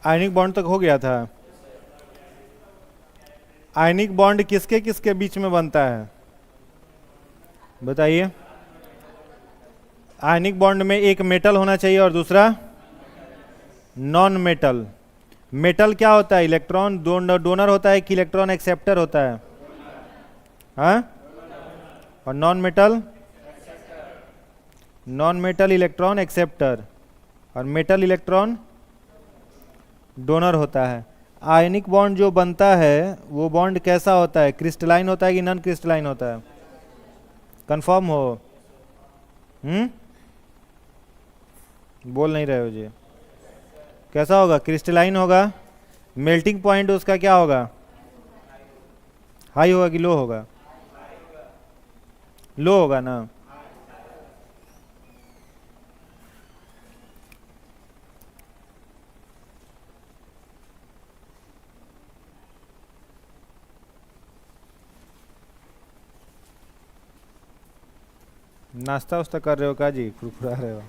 Ionic bond तक हो गया था। आयनिक बॉन्ड किसके किसके बीच में बनता है बताइए। आयनिक बॉन्ड में एक मेटल होना चाहिए और दूसरा नॉन मेटल। मेटल क्या होता है? इलेक्ट्रॉन डोनर होता है कि इलेक्ट्रॉन एक्सेप्टर होता है? हाँ? और non metal? Non metal electron acceptor और मेटल इलेक्ट्रॉन डोनर होता है। आयनिक बॉन्ड जो बनता है वो बॉन्ड कैसा होता है? क्रिस्टलाइन होता है कि नॉन क्रिस्टलाइन होता है? कंफर्म हो? बोल नहीं रहे हो जी। कैसा होगा? क्रिस्टलाइन होगा। मेल्टिंग पॉइंट उसका क्या होगा? हाई होगा कि लो होगा? लो होगा ना। नाश्ता वास्ता कर रहे हो का जी? फुरफुरा रहे हो?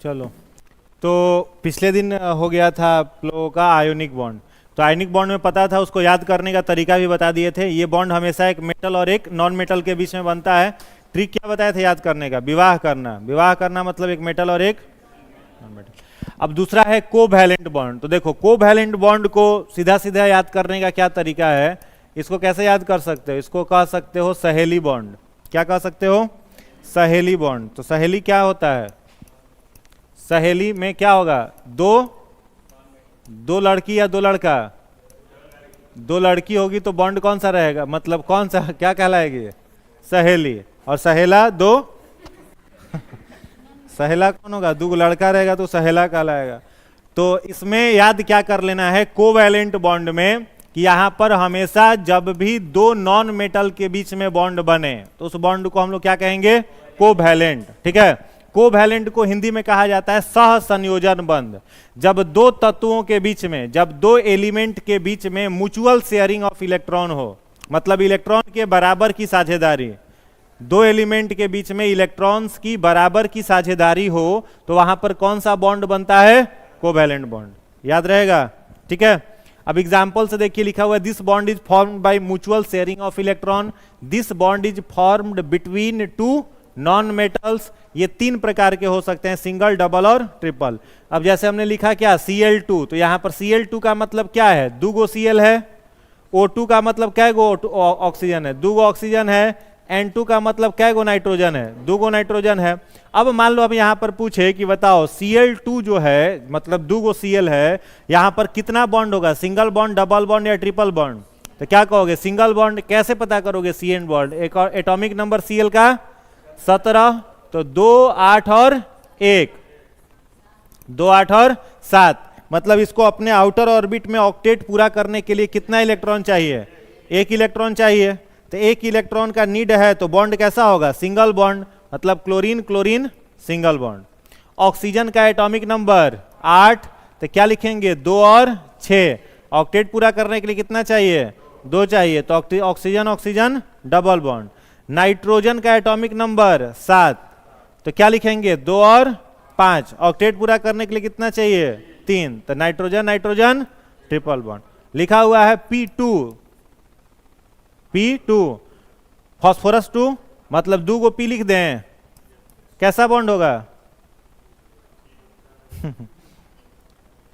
चलो, तो पिछले दिन हो गया था आप लोगों का आयोनिक बॉन्ड। तो आयोनिक बॉन्ड में पता था, उसको याद करने का तरीका भी बता दिए थे। ये बॉन्ड हमेशा एक मेटल और एक नॉन मेटल के बीच में बनता है। ट्रिक क्या बताया था याद करने का? विवाह करना। विवाह करना मतलब एक मेटल और एक नॉन मेटल। अब दूसरा है कोवैलेंट बॉन्ड। तो देखो, कोवैलेंट बॉन्ड को सीधा सीधा याद करने का क्या तरीका है? इसको कैसे याद कर सकते हो? इसको कह सकते हो सहेली बॉन्ड। क्या कह सकते हो? सहेली बॉन्ड। तो सहेली क्या होता है? सहेली में क्या होगा? दो लड़की या दो लड़का? दो लड़की होगी तो बॉन्ड कौन सा रहेगा? मतलब कौन सा, क्या कहलाएगी? सहेली। और सहेला दो सहेला कौन होगा? दो लड़का रहेगा तो सहेला कहलाएगा। तो इसमें याद क्या कर लेना है कोवैलेंट बॉन्ड में कि यहां पर हमेशा जब भी दो नॉन मेटल के बीच में बॉन्ड बने तो उस बॉन्ड को हम लोग क्या कहेंगे? कोवैलेंट। ठीक है। कोवैलेंट को हिंदी में कहा जाता है सह संयोजन बंध। जब दो तत्वों के बीच में, जब दो एलिमेंट के बीच में म्यूचुअल शेयरिंग ऑफ इलेक्ट्रॉन हो, मतलब इलेक्ट्रॉन के बराबर की साझेदारी, दो एलिमेंट के बीच में इलेक्ट्रॉन्स की बराबर की साझेदारी हो, तो वहां पर कौन सा बॉन्ड बनता है? Covalent bond. याद रहेगा? ठीक है। अब एग्जांपल से देखिए, लिखा हुआ है this bond is formed by mutual sharing of electron, this bond is formed between two non metals. ये तीन प्रकार के हो सकते हैं, सिंगल, डबल और ट्रिपल। अब जैसे हमने लिखा क्या? Cl2, तो यहां पर Cl2 का मतलब क्या है? दो गो Cl है। O2 का मतलब क्या गो ऑक्सीजन है? दो गो ऑक्सीजन है। N2 का मतलब क्या गो नाइट्रोजन है? दो गो नाइट्रोजन है। अब मान लो अब यहां पर पूछे कि बताओ Cl2 जो है, मतलब दो गो Cl है, यहां पर कितना बॉन्ड होगा? सिंगल बॉन्ड, डबल बॉन्ड या ट्रिपल बॉन्ड? तो क्या कहोगे? Single bond. कैसे पता करोगे? CN bond. एक और एटॉमिक नंबर Cl का 17, तो 2, 8 और 1, 2, 8 और 7। मतलब इसको अपने आउटर ऑर्बिट में ऑक्टेट पूरा करने के लिए कितना इलेक्ट्रॉन चाहिए? एक इलेक्ट्रॉन चाहिए। तो एक इलेक्ट्रॉन का नीड है, तो बॉन्ड कैसा होगा? सिंगल बॉन्ड, मतलब chlorine chlorine single bond. Oxygen का एटॉमिक नंबर 8, तो क्या लिखेंगे? 2 और 6। ऑक्टेट पूरा करने के लिए कितना चाहिए? 2 चाहिए, तो oxygen oxygen double bond. Nitrogen का एटॉमिक नंबर 7, तो क्या लिखेंगे? 2 और 5। ऑक्टेट पूरा करने के लिए कितना चाहिए? 3, तो नाइट्रोजन नाइट्रोजन ट्रिपल बॉन्ड। लिखा हुआ है P2। फास्फोरस 2, मतलब दो गो P लिख दें, कैसा बॉन्ड होगा?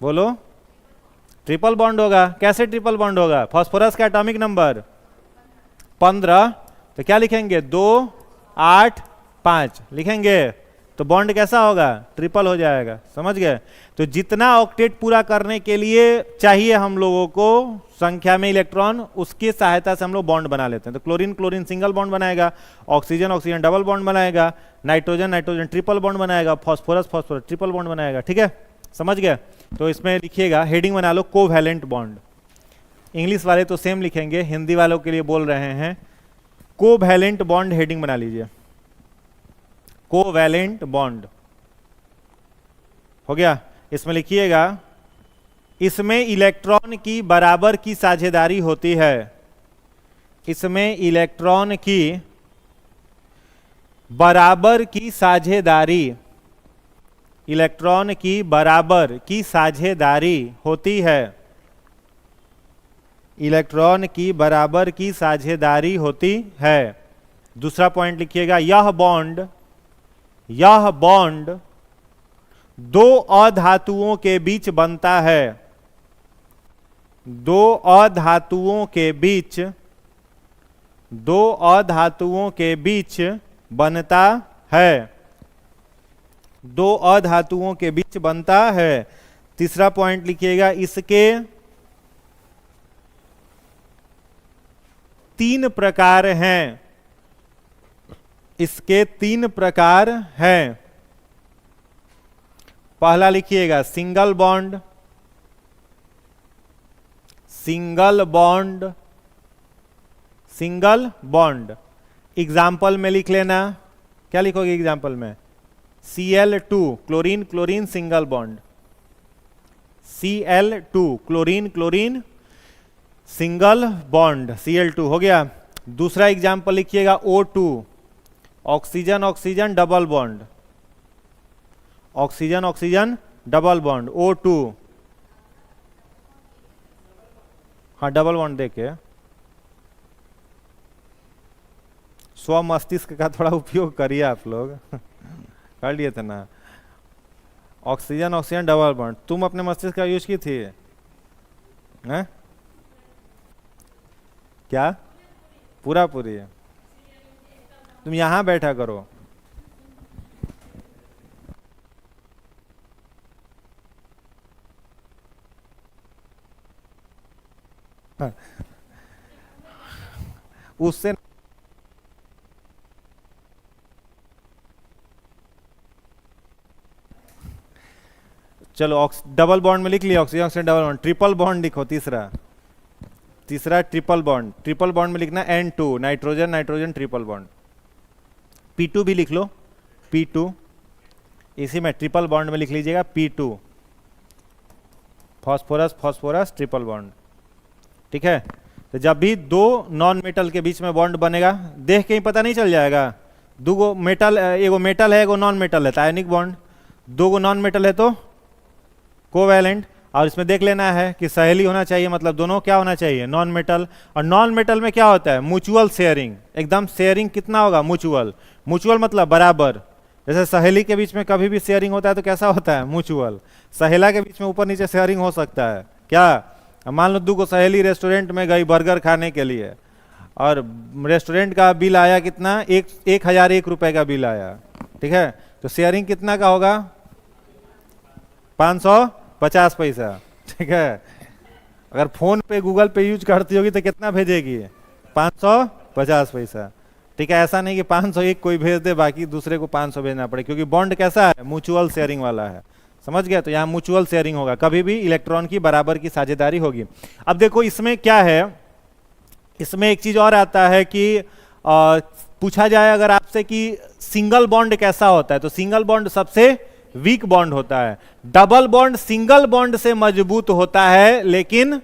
बोलो। ट्रिपल बॉन्ड होगा। कैसे ट्रिपल बॉन्ड होगा? फास्फोरस का एटॉमिक नंबर 15, तो क्या लिखेंगे? 2, 8, 5 लिखेंगे, तो बॉन्ड कैसा होगा, ट्रिपल हो जाएगा। समझ गए? तो जितना ऑक्टेट पूरा करने के लिए चाहिए हम लोगों को संख्या में इलेक्ट्रॉन, उसकी सहायता से हम लोग बॉन्ड बना लेते हैं। तो क्लोरीन क्लोरीन सिंगल बॉन्ड बनाएगा, ऑक्सीजन ऑक्सीजन डबल बॉन्ड बनाएगा, नाइट्रोजन नाइट्रोजन ट्रिपल बॉन्ड बनाएगा, फॉस्फोरस फॉस्फोरस ट्रिपल बॉन्ड बनाएगा। ठीक है, समझ गए? तो इसमें लिखिएगा, हेडिंग बना लो कोवैलेंट बॉन्ड। इंग्लिश वाले तो सेम लिखेंगे, हिंदी वालों के लिए बोल रहे हैं, कोवैलेंट बॉन्ड हेडिंग बना लीजिए, कोवैलेंट बॉन्ड हो गया। इसमें लिखिएगा, इसमें इलेक्ट्रॉन की बराबर की साझेदारी होती है, इसमें इलेक्ट्रॉन की बराबर की साझेदारी, इलेक्ट्रॉन की बराबर की साझेदारी होती है, इलेक्ट्रॉन की बराबर की साझेदारी होती है। दूसरा पॉइंट लिखिएगा, यह बॉन्ड दो अधातुओं के बीच बनता है, दो अधातुओं के बीच, दो अधातुओं के बीच बनता है, दो अधातुओं के बीच बनता है। तीसरा पॉइंट लिखिएगा, इसके तीन प्रकार हैं, इसके तीन प्रकार हैं। पहला लिखिएगा single bond, single bond, single bond. Example में लिख लेना, क्या लिखोगे एग्जाम्पल में, Cl2 chlorine chlorine single bond, Cl2 chlorine chlorine single bond, Cl2 हो गया। दूसरा एग्जाम्पल लिखिएगा O2 oxygen oxygen double bond, oxygen oxygen double bond O2, हाँ डबल बॉन्ड देके स्व मस्तिष्क का थोड़ा उपयोग करिए आप लोग कर लिए थे ना। ऑक्सीजन ऑक्सीजन डबल बॉन्ड, तुम अपने मस्तिष्क का यूज की थी हैं? क्या पूरा पूरी है? तुम यहां बैठा करो, उससे चलो डबल बॉन्ड में लिख लिया, oxygen oxygen double bond. Triple bond लिखो, तीसरा, तीसरा ट्रिपल बॉन्ड, ट्रिपल बॉन्ड में लिखना N2 nitrogen nitrogen triple bond. P2 भी लिख लो, P2 इसी में ट्रिपल बॉन्ड में लिख लीजिएगा P2 phosphorus phosphorus triple bond. ठीक है, तो जब भी दो नॉन मेटल के बीच में बॉन्ड बनेगा, देख के ही पता नहीं चल जाएगा, दो गो मेटल, एगो मेटल है एगो नॉन मेटल है तो आयनिक बॉन्ड, दो गो नॉन मेटल है तो कोवैलेंट। और इसमें देख लेना है कि सहेली होना चाहिए, मतलब दोनों क्या होना चाहिए, नॉन मेटल। और नॉन मेटल में क्या होता है, म्यूचुअल शेयरिंग, एकदम शेयरिंग कितना होगा, म्यूचुअल। म्यूचुअल मतलब बराबर, जैसे सहेली के बीच में कभी भी शेयरिंग होता है तो कैसा होता है, म्यूचुअल। सहेला के बीच में ऊपर नीचे शेयरिंग हो सकता है क्या, मान लो दो को सहेली रेस्टोरेंट में गई बर्गर खाने के लिए, और रेस्टोरेंट का बिल आया कितना, 1001 रुपए का बिल आया। ठीक है, तो शेयरिंग कितना का होगा, 550 पैसा। ठीक है, अगर फोन पे गूगल पे यूज करती होगी तो कितना भेजेगी, 550 पैसा। ठीक है, ऐसा नहीं कि 501 कोई भेज दे बाकी दूसरे को 500 भेजना पड़े, क्योंकि बॉन्ड कैसा है, म्यूचुअल शेयरिंग वाला है। समझ गया, तो यहाँ म्यूचुअल शेयरिंग होगा, कभी भी इलेक्ट्रॉन की बराबर की साझेदारी होगी। अब देखो इसमें क्या है, इसमें एक चीज और आता है कि पूछा जाए अगर आपसे कि सिंगल बॉन्ड कैसा होता है, तो सिंगल बॉन्ड सबसे वीक बॉन्ड होता है। डबल बॉन्ड सिंगल बॉन्ड से मजबूत होता है लेकिन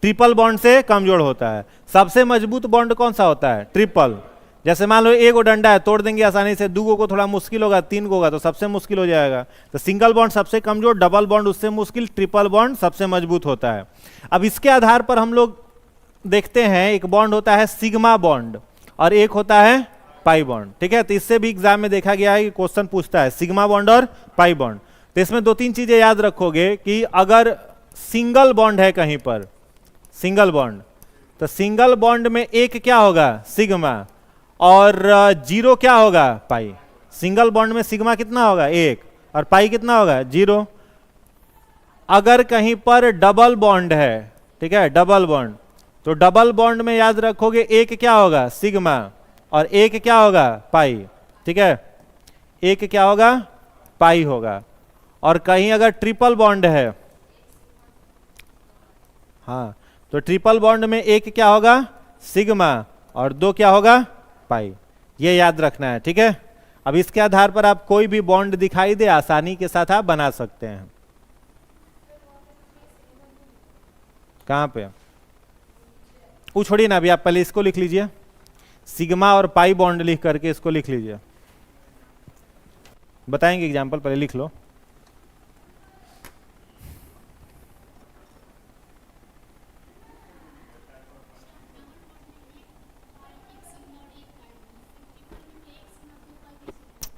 ट्रिपल बॉन्ड से कमजोर होता है। सबसे मजबूत बॉन्ड कौन सा होता है, ट्रिपल। जैसे मान लो एक डंडा है, तोड़ देंगे आसानी से, दो को थोड़ा मुश्किल होगा, तीन को होगा तो सबसे मुश्किल हो जाएगा। तो सिंगल बॉन्ड सबसे कमजोर, डबल बॉन्ड उससे मुश्किल, ट्रिपल बॉन्ड सबसे मजबूत होता है। अब इसके आधार पर हम लोग देखते हैं, एक बॉन्ड होता है सिग्मा बॉन्ड और एक होता है पाई बॉन्ड। ठीक है, तो इससे भी एग्जाम में देखा गया है कि क्वेश्चन पूछता है सिग्मा बॉन्ड और पाई बॉन्ड। तो इसमें दो तीन चीजें याद रखोगे कि अगर सिंगल बॉन्ड है कहीं पर, सिंगल बॉन्ड, तो सिंगल बॉन्ड में एक क्या होगा, सिग्मा, और जीरो क्या होगा, पाई। सिंगल बॉन्ड में सिग्मा कितना होगा 1 और पाई कितना होगा 0। अगर कहीं पर डबल बॉन्ड है, ठीक है, डबल बॉन्ड, तो डबल बॉन्ड में याद रखोगे एक क्या होगा सिग्मा और एक क्या होगा पाई, ठीक है, एक क्या होगा पाई होगा। और कहीं अगर ट्रिपल बॉन्ड है, हाँ, तो ट्रिपल बॉन्ड में एक क्या होगा सिग्मा और 2 क्या होगा पाई, ये याद रखना है, ठीक है। अब इसके आधार पर आप कोई भी बॉन्ड दिखाई दे आसानी के साथ आप बना सकते हैं। कहां पे, वो छोड़िए ना, अभी आप पहले इसको लिख लीजिए, सिग्मा और पाई बॉन्ड लिख करके इसको लिख लीजिए, बताएंगे एग्जांपल, पहले लिख लो।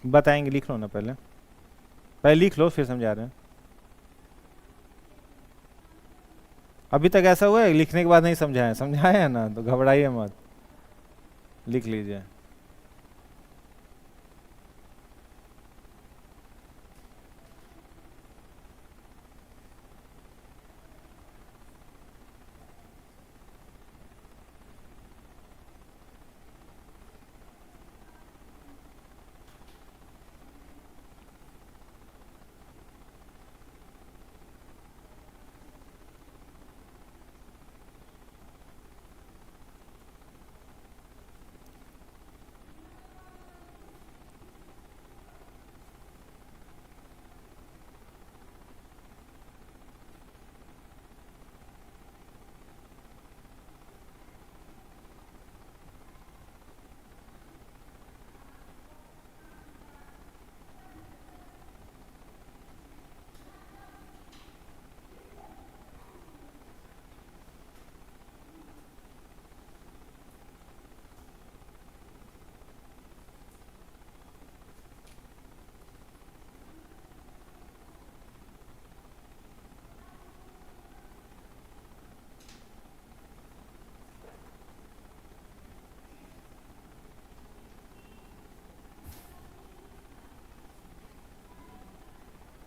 बताएंगे, लिख लो ना, पहले पहले लिख लो फिर समझा रहे हैं। अभी तक ऐसा हुआ है लिखने के बाद नहीं समझाए, समझाए है ना, तो घबराइए मत, लिख लीजिए।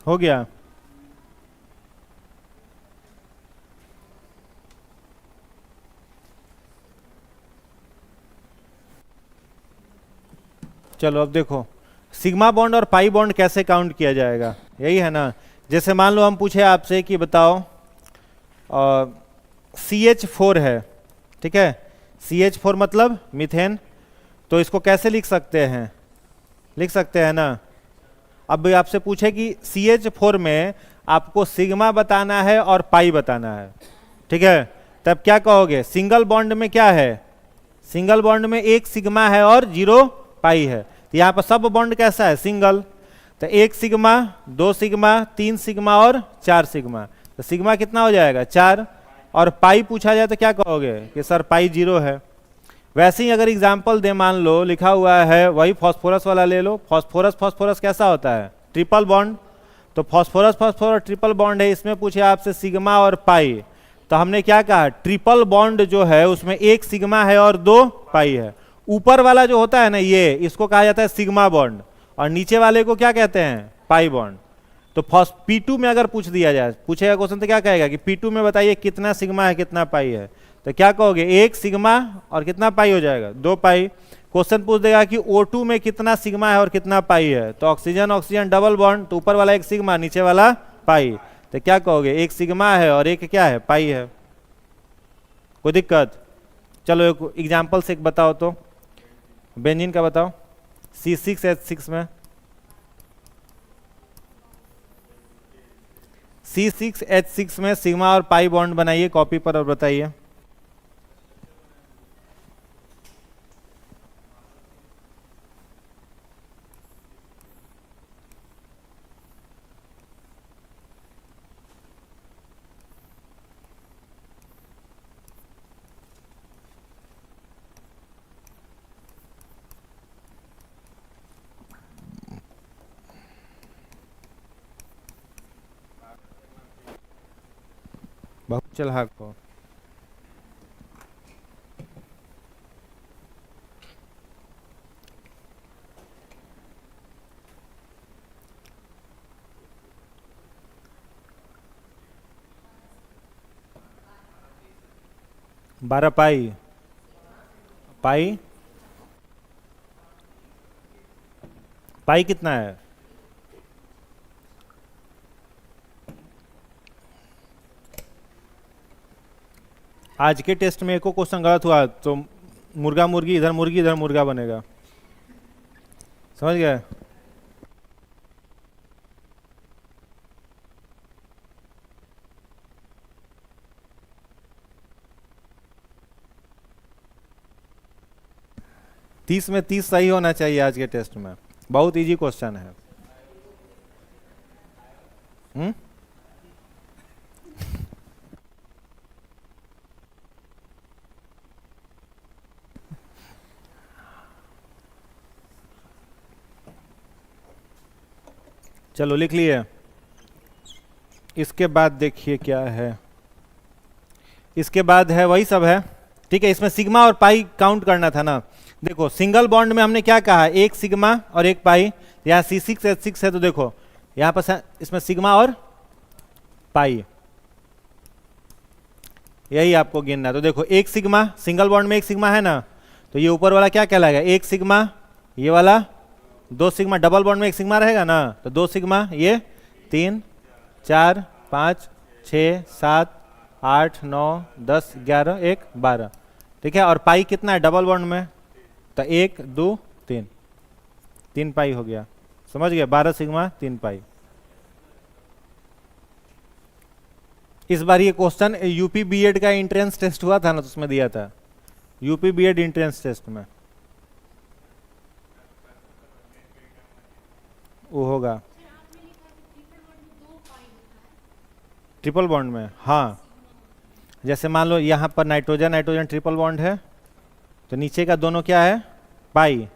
हो गया। चलो अब देखो सिग्मा बॉन्ड और पाई बॉन्ड कैसे काउंट किया जाएगा, यही है ना। जैसे मान लो हम पूछे आपसे कि बताओ CH4 है, ठीक है, CH4 मतलब मीथेन, तो इसको कैसे लिख सकते हैं, लिख सकते हैं ना। अब आपसे पूछे कि CH4 में आपको सिग्मा बताना है और पाई बताना है, ठीक है, तब क्या कहोगे, सिंगल बॉन्ड में क्या है, सिंगल बॉन्ड में एक सिग्मा है और 0 पाई है, तो यहाँ पर सब बॉन्ड कैसा है सिंगल, तो 1 सिग्मा 2 सिग्मा 3 सिग्मा और 4 सिग्मा, तो सिग्मा कितना हो जाएगा 4, और पाई पूछा जाए तो क्या कहोगे कि सर पाई 0 है। वैसे ही अगर एग्जाम्पल दे, मान लो लिखा हुआ है वही फॉस्फोरस वाला ले लो, फॉस्फोरस फॉस्फोरस कैसा होता है ट्रिपल बॉन्ड, तो फॉस्फोरस फॉस्फोरस ट्रिपल बॉन्ड है, इसमें पूछे आपसे सिग्मा और पाई, तो हमने क्या कहा ट्रिपल बॉन्ड जो है उसमें 1 सिग्मा है और 2 पाई है। ऊपर वाला जो होता है ना ये, इसको कहा जाता है सिग्मा बॉन्ड, और नीचे वाले को क्या कहते हैं पाई बॉन्ड। तो P2 में अगर पूछ दिया जाए, पूछेगा क्वेश्चन तो क्या कहेगा कि P2 में बताइए कितना सिग्मा है कितना पाई है, तो क्या कहोगे 1 सिग्मा और कितना पाई हो जाएगा 2 पाई। क्वेश्चन पूछ देगा कि O2 में कितना सिग्मा है और कितना पाई है, तो ऑक्सीजन ऑक्सीजन डबल बॉन्ड, तो ऊपर वाला 1 सिग्मा नीचे वाला पाई, तो क्या कहोगे 1 सिग्मा है और 1 क्या है पाई है। कोई दिक्कत, चलो एक एग्जाम्पल से एक बताओ, तो बेंजीन का बताओ, C6H6 में, C6H6 में सिग्मा और पाई बॉन्ड बनाइए कॉपी पर और बताइए। बहुत चलाक हो। 12 पाई, पाई पाई कितना है? आज के टेस्ट में एको क्वेश्चन गलत हुआ तो मुर्गा मुर्गी इधर मुर्गा बनेगा, समझ गए? तीस में 30 सही होना चाहिए आज के टेस्ट में, बहुत इजी क्वेश्चन है। चलो लिख लिए। इसके बाद देखिए क्या है, इसके बाद है वही सब है, ठीक है। इसमें सिग्मा और पाई काउंट करना था ना। देखो सिंगल बॉन्ड में हमने क्या कहा, एक सिग्मा और एक पाई। यहाँ C6H6 है तो देखो यहाँ पर इसमें सिग्मा और पाई, यही आपको गिनना है। तो देखो एक सिग्मा, सिंगल बॉन्ड में एक सिग्मा है ना, तो ये ऊपर वाला क्या कहलाएगा, एक सिग्मा, ये वाला 2 सिग्मा। डबल बॉन्ड में एक सिग्मा रहेगा ना, तो 2 सिग्मा, ये 3 4 5 6 7 8 9 10 11 1 12, ठीक है। और पाई कितना है डबल बॉन्ड में, तो 1 2 3, 3 पाई हो गया, समझ गया। 12 सिग्मा 3 पाई। इस बार ये क्वेश्चन यूपी बीएड का एंट्रेंस टेस्ट हुआ था ना, तो उसमें दिया था, यूपी बीएड एंट्रेंस टेस्ट में वो होगा ट्रिपल बॉन्ड में। हाँ, जैसे मान लो यहाँ पर नाइट्रोजन नाइट्रोजन ट्रिपल बॉन्ड है, तो नीचे का दोनों क्या है, पाई,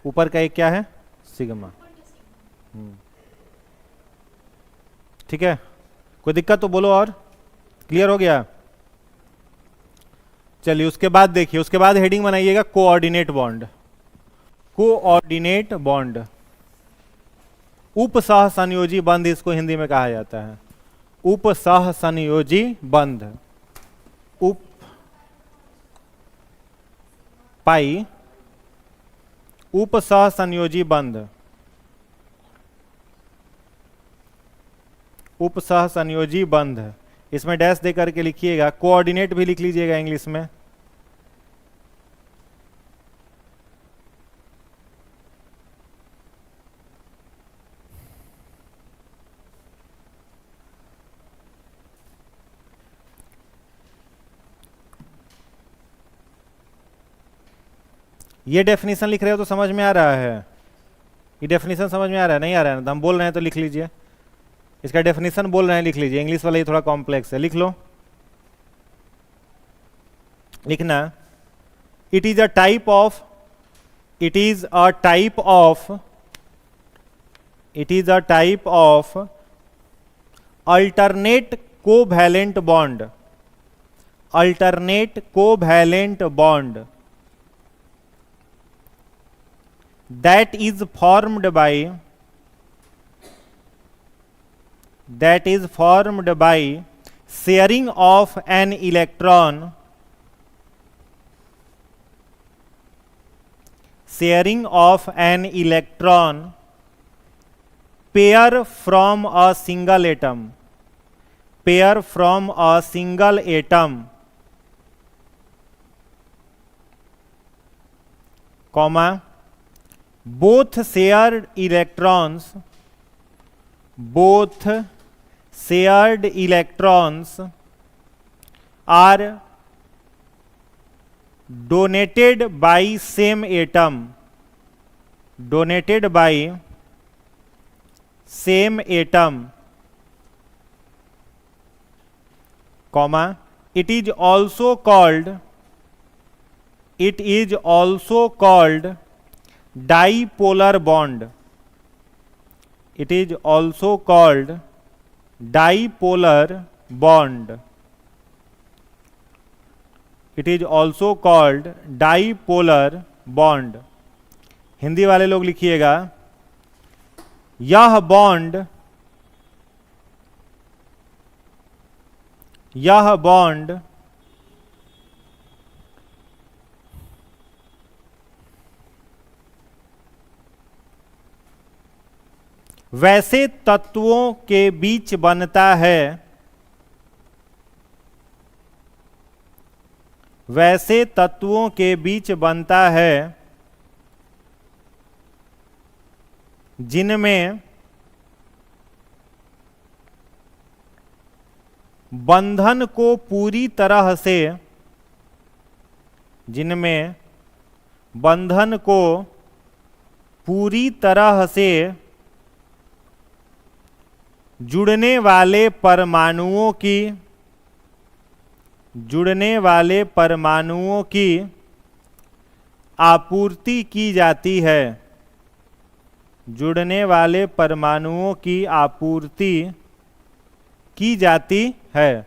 ऊपर का एक क्या है, सिग्मा। ठीक है, कोई दिक्कत तो बोलो। और क्लियर हो गया? चलिए उसके बाद देखिए, उसके बाद हेडिंग बनाइएगा कोऑर्डिनेट बॉन्ड। कोऑर्डिनेट बॉन्ड, उपसह संयोजी बंध इसको हिंदी में कहा जाता है, उपसह संयोजी बंध। उप पाई उपसह संयोजी बंध, उपसह संयोजी बंध, इसमें डैश दे करके लिखिएगा। कोऑर्डिनेट भी लिख लीजिएगा इंग्लिश में। ये डेफिनेशन लिख रहे हो तो समझ में आ रहा है? ये डेफिनेशन समझ में आ रहा है? नहीं आ रहा है ना, तो हम बोल रहे हैं तो लिख लीजिए। इसका डेफिनेशन बोल रहे हैं, लिख लीजिए। इंग्लिश वाला ये थोड़ा कॉम्प्लेक्स है, लिख लो। लिखना, it is a type of, it is a type of, it is a type of alternate covalent bond, alternate covalent bond that is formed by, that is formed by sharing of an electron, sharing of an electron pair from a single atom, pair from a single atom, comma, both shared electrons, both shared electrons are donated by same atom, donated by same atom, comma, it is also called, it is also called dipolar bond, it is also called dipolar bond, it is also called dipolar bond। Hindi वाले लोग लिखिएगा, यह bond, यह bond वैसे तत्वों के बीच बनता है, वैसे तत्वों के बीच बनता है जिनमें बंधन को पूरी तरह से, जिनमें बंधन को पूरी तरह से जुड़ने वाले परमाणुओं की, जुड़ने वाले परमाणुओं की आपूर्ति की जाती है, जुड़ने वाले परमाणुओं की आपूर्ति की जाती है।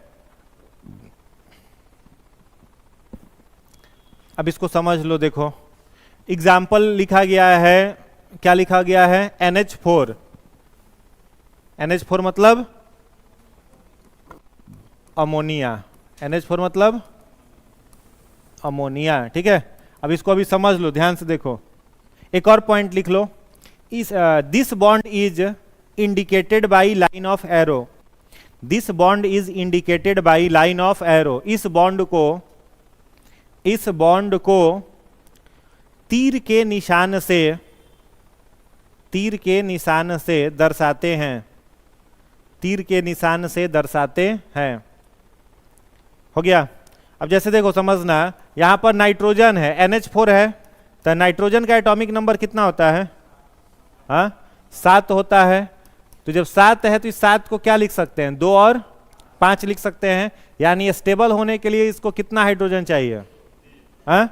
अब इसको समझ लो, देखो एग्जाम्पल लिखा गया है, क्या लिखा गया है, NH4। NH4 मतलब अमोनिया, NH4 मतलब अमोनिया, ठीक है। अब इसको अभी समझ लो, ध्यान से देखो। एक और पॉइंट लिख लो, इस this bond is indicated by line of arrow, this bond is indicated by line of arrow. इस बॉन्ड को तीर के निशान से, तीर के निशान से दर्शाते हैं, तीर के निशान से दर्शाते हैं। हो गया। अब जैसे देखो समझना, यहां पर नाइट्रोजन है, NH4 है, तो नाइट्रोजन का एटॉमिक नंबर कितना होता है, हाँ 7 होता है। तो जब 7 है तो इस 7 को क्या लिख सकते हैं, 2 और 5 लिख सकते हैं। यानी स्टेबल होने के लिए इसको कितना हाइड्रोजन चाहिए, हाँ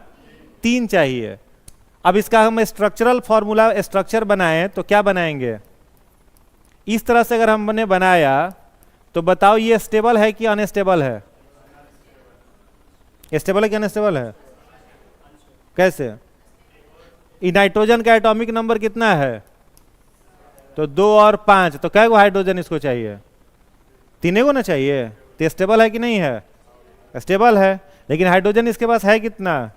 3 चाहिए। अब इसका हम स्ट्रक्चरल फॉर्मूला, स्ट्रक्चर बनाएं तो क्या बनाएंगे, इस तरह से अगर हमने बनाया तो बताओ ये स्टेबल है कि अनस्टेबल है, स्टेबल है कि अनस्टेबल है, कैसे। नाइट्रोजन का एटॉमिक नंबर कितना है, तो 2 और 5, तो कै गो हाइड्रोजन इसको चाहिए, 3 को ना चाहिए। तो स्टेबल है कि नहीं है, स्टेबल है। लेकिन हाइड्रोजन इसके पास है कितना,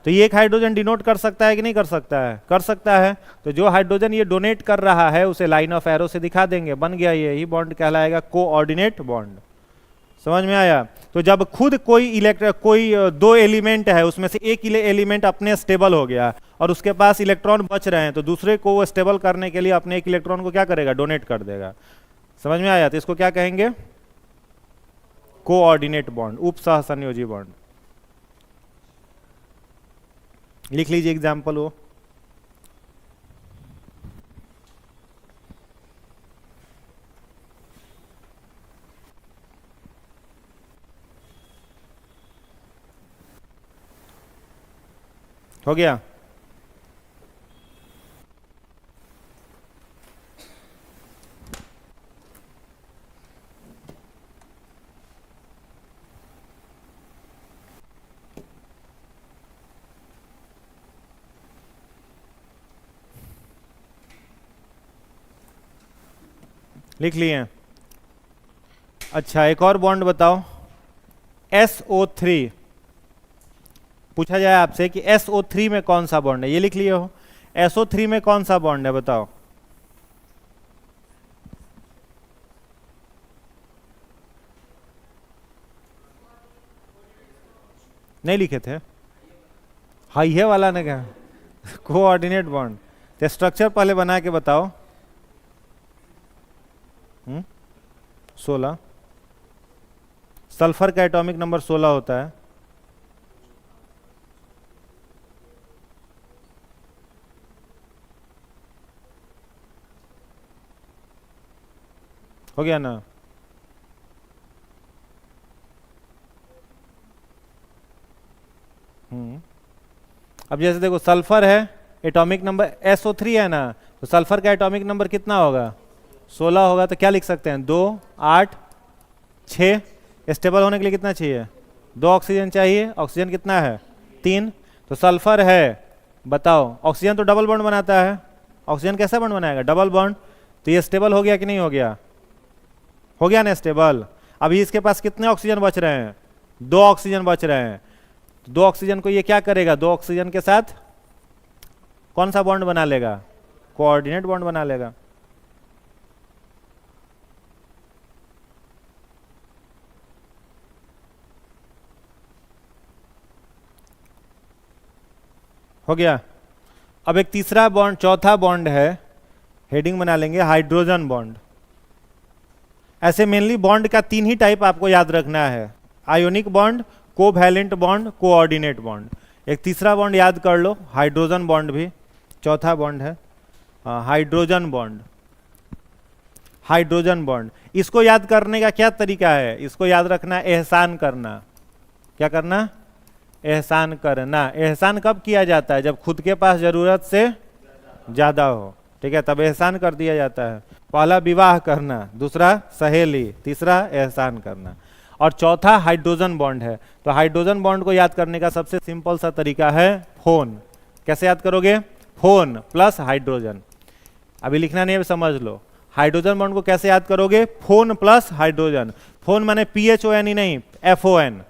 तो ये एक हाइड्रोजन डिनोट कर सकता है कि नहीं कर सकता है, कर सकता है। तो जो हाइड्रोजन ये डोनेट कर रहा है उसे लाइन ऑफ एरो से दिखा देंगे, बन गया, ये बॉन्ड कहलाएगा कोऑर्डिनेट बॉन्ड। समझ में आया। तो जब खुद कोई कोई 2 एलिमेंट है, उसमें से एक एलिमेंट अपने स्टेबल हो गया और उसके पास इलेक्ट्रॉन बच रहे हैं, तो दूसरे को वो स्टेबल करने के लिए अपने एक इलेक्ट्रॉन को क्या करेगा, डोनेट कर देगा। समझ में आया। तो इसको क्या कहेंगे, कोऑर्डिनेट बॉन्ड, उप सह संयोजी बॉन्ड। लिख लीजिए एग्जाम्पल वो। हो गया। लिख लिए। अच्छा एक और बॉन्ड बताओ, SO3। पूछा जाए आपसे कि SO3 में कौन सा बॉन्ड है, ये लिख लिए हो। SO3 में कौन सा बॉन्ड है बताओ, नहीं लिखे थे, हाँ ये वाला ने क्या, कोऑर्डिनेट बॉन्ड। तो स्ट्रक्चर पहले बना के बताओ। 16, सल्फर का एटॉमिक नंबर 16 होता है। हो गया ना। अब जैसे देखो सल्फर है, एटॉमिक नंबर SO3 है ना, तो सल्फर का एटॉमिक नंबर कितना होगा, 16 होगा। तो क्या लिख सकते हैं, 2, 8, 6। स्टेबल होने के लिए कितना चाहिए, 2 ऑक्सीजन चाहिए। ऑक्सीजन कितना है, 3। तो सल्फर है, बताओ ऑक्सीजन तो डबल बॉन्ड बनाता है, ऑक्सीजन कैसा बॉन्ड बनाएगा, डबल बॉन्ड। तो ये स्टेबल हो गया कि नहीं हो गया, हो गया ना स्टेबल। अभी इसके पास कितने ऑक्सीजन बच रहे हैं, 2 ऑक्सीजन बच रहे हैं। 2 ऑक्सीजन को ये क्या करेगा, 2 ऑक्सीजन के साथ कौन सा बॉन्ड बना लेगा, कोऑर्डिनेट बॉन्ड बना लेगा। हो गया। अब एक तीसरा बॉन्ड, चौथा बॉन्ड है, हेडिंग बना लेंगे हाइड्रोजन बॉन्ड। ऐसे मेनली बॉन्ड का 3 ही टाइप आपको याद रखना है, ionic bond, covalent bond, coordinate bond. एक तीसरा बॉन्ड याद कर लो, हाइड्रोजन बॉन्ड भी चौथा बॉन्ड है, हाइड्रोजन बॉन्ड। हाइड्रोजन बॉन्ड, इसको याद करने का क्या तरीका है? इसको याद रखना, एहसान करना। क्या करना? एहसान करना। एहसान कब किया जाता है? जब खुद के पास जरूरत से ज्यादा हो, ठीक है, तब एहसान कर दिया जाता है। पहला विवाह करना, दूसरा सहेली, तीसरा एहसान करना, और चौथा हाइड्रोजन बॉन्ड है। तो हाइड्रोजन बॉन्ड को याद करने का सबसे सिंपल सा तरीका है फोन। कैसे याद करोगे? Phone plus hydrogen. अभी लिखना नहीं है, समझ लो। हाइड्रोजन बॉन्ड को कैसे याद करोगे? Phone plus hydrogen. फोन माने PHON ही नहीं, FON।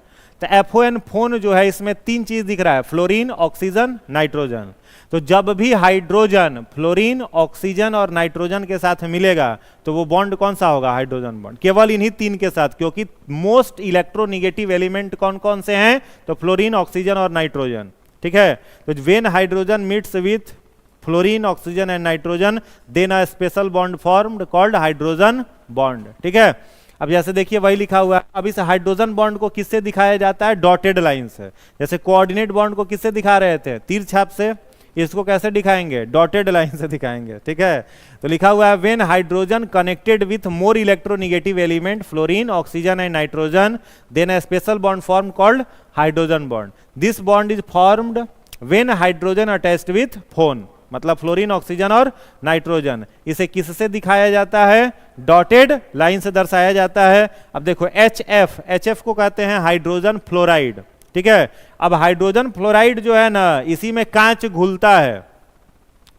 तो FON फोन जो है, इसमें 3 चीज दिख रहा है, फ्लोरीन, ऑक्सीजन, नाइट्रोजन। तो जब भी हाइड्रोजन फ्लोरीन, ऑक्सीजन और नाइट्रोजन के साथ मिलेगा तो वो बॉन्ड कौन सा होगा? Hydrogen bond. केवल इन्हीं 3 के साथ, क्योंकि मोस्ट इलेक्ट्रोनिगेटिव एलिमेंट कौन कौन से हैं? तो फ्लोरीन, ऑक्सीजन और नाइट्रोजन, ठीक है। तो when hydrogen meets with fluorine, oxygen and nitrogen, then a special bond formed called hydrogen bond, ठीक है। अब जैसे देखिए वही लिखा हुआ है। अब इस हाइड्रोजन बॉन्ड को किससे दिखाया जाता है? डॉटेड लाइन से। जैसे कोऑर्डिनेट बॉन्ड को किससे दिखा रहे थे? तीर छाप से। इसको कैसे दिखाएंगे? डॉटेड लाइन से दिखाएंगे, ठीक है। तो लिखा हुआ है when hydrogen connected with more electronegative element fluorine, oxygen and nitrogen, then a special bond form called hydrogen bond. This bond is formed when hydrogen attached with FON, मतलब फ्लोरीन, ऑक्सीजन और नाइट्रोजन। इसे किससे दिखाया जाता है? Dotted line से दर्शाया जाता है। अब देखो HF को कहते हैं हाइड्रोजन फ्लोराइड, ठीक है। अब हाइड्रोजन फ्लोराइड जो है ना, इसी में कांच घुलता है।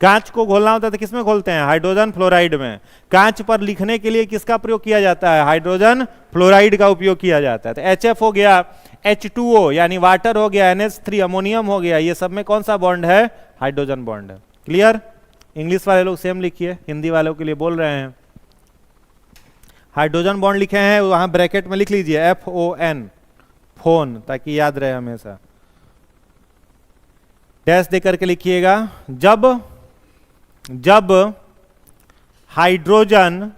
कांच को घोलना होता है तो किसमें घोलते हैं? हाइड्रोजन फ्लोराइड में। कांच पर लिखने के लिए किसका प्रयोग किया जाता है? हाइड्रोजन फ्लोराइड का उपयोग किया जाता है। तो HF हो गया, H2O यानी वाटर हो गया, NH3 अमोनियम हो गया, ये सब में कौन सा बॉन्ड है? हाइड्रोजन बॉन्ड है। क्लियर? इंग्लिश वाले लोग सेम लिखिए, हिंदी वालों के लिए बोल रहे हैं। हाइड्रोजन बॉन्ड लिखे हैं वहां ब्रैकेट में लिख लीजिए FON, फोन, ताकि याद रहे हमेशा। डैश दे करके लिखिएगा। जब हाइड्रोजन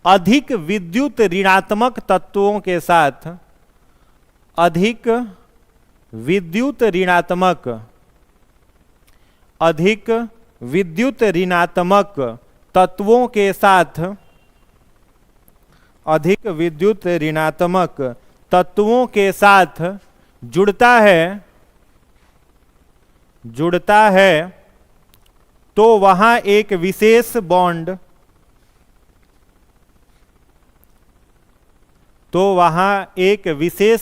अधिक विद्युत ऋणात्मक तत्वों के साथ, अधिक विद्युत ऋणात्मक तत्वों के साथ, अधिक विद्युत ऋणात्मक तत्वों के साथ जुड़ता है तो वहां एक विशेष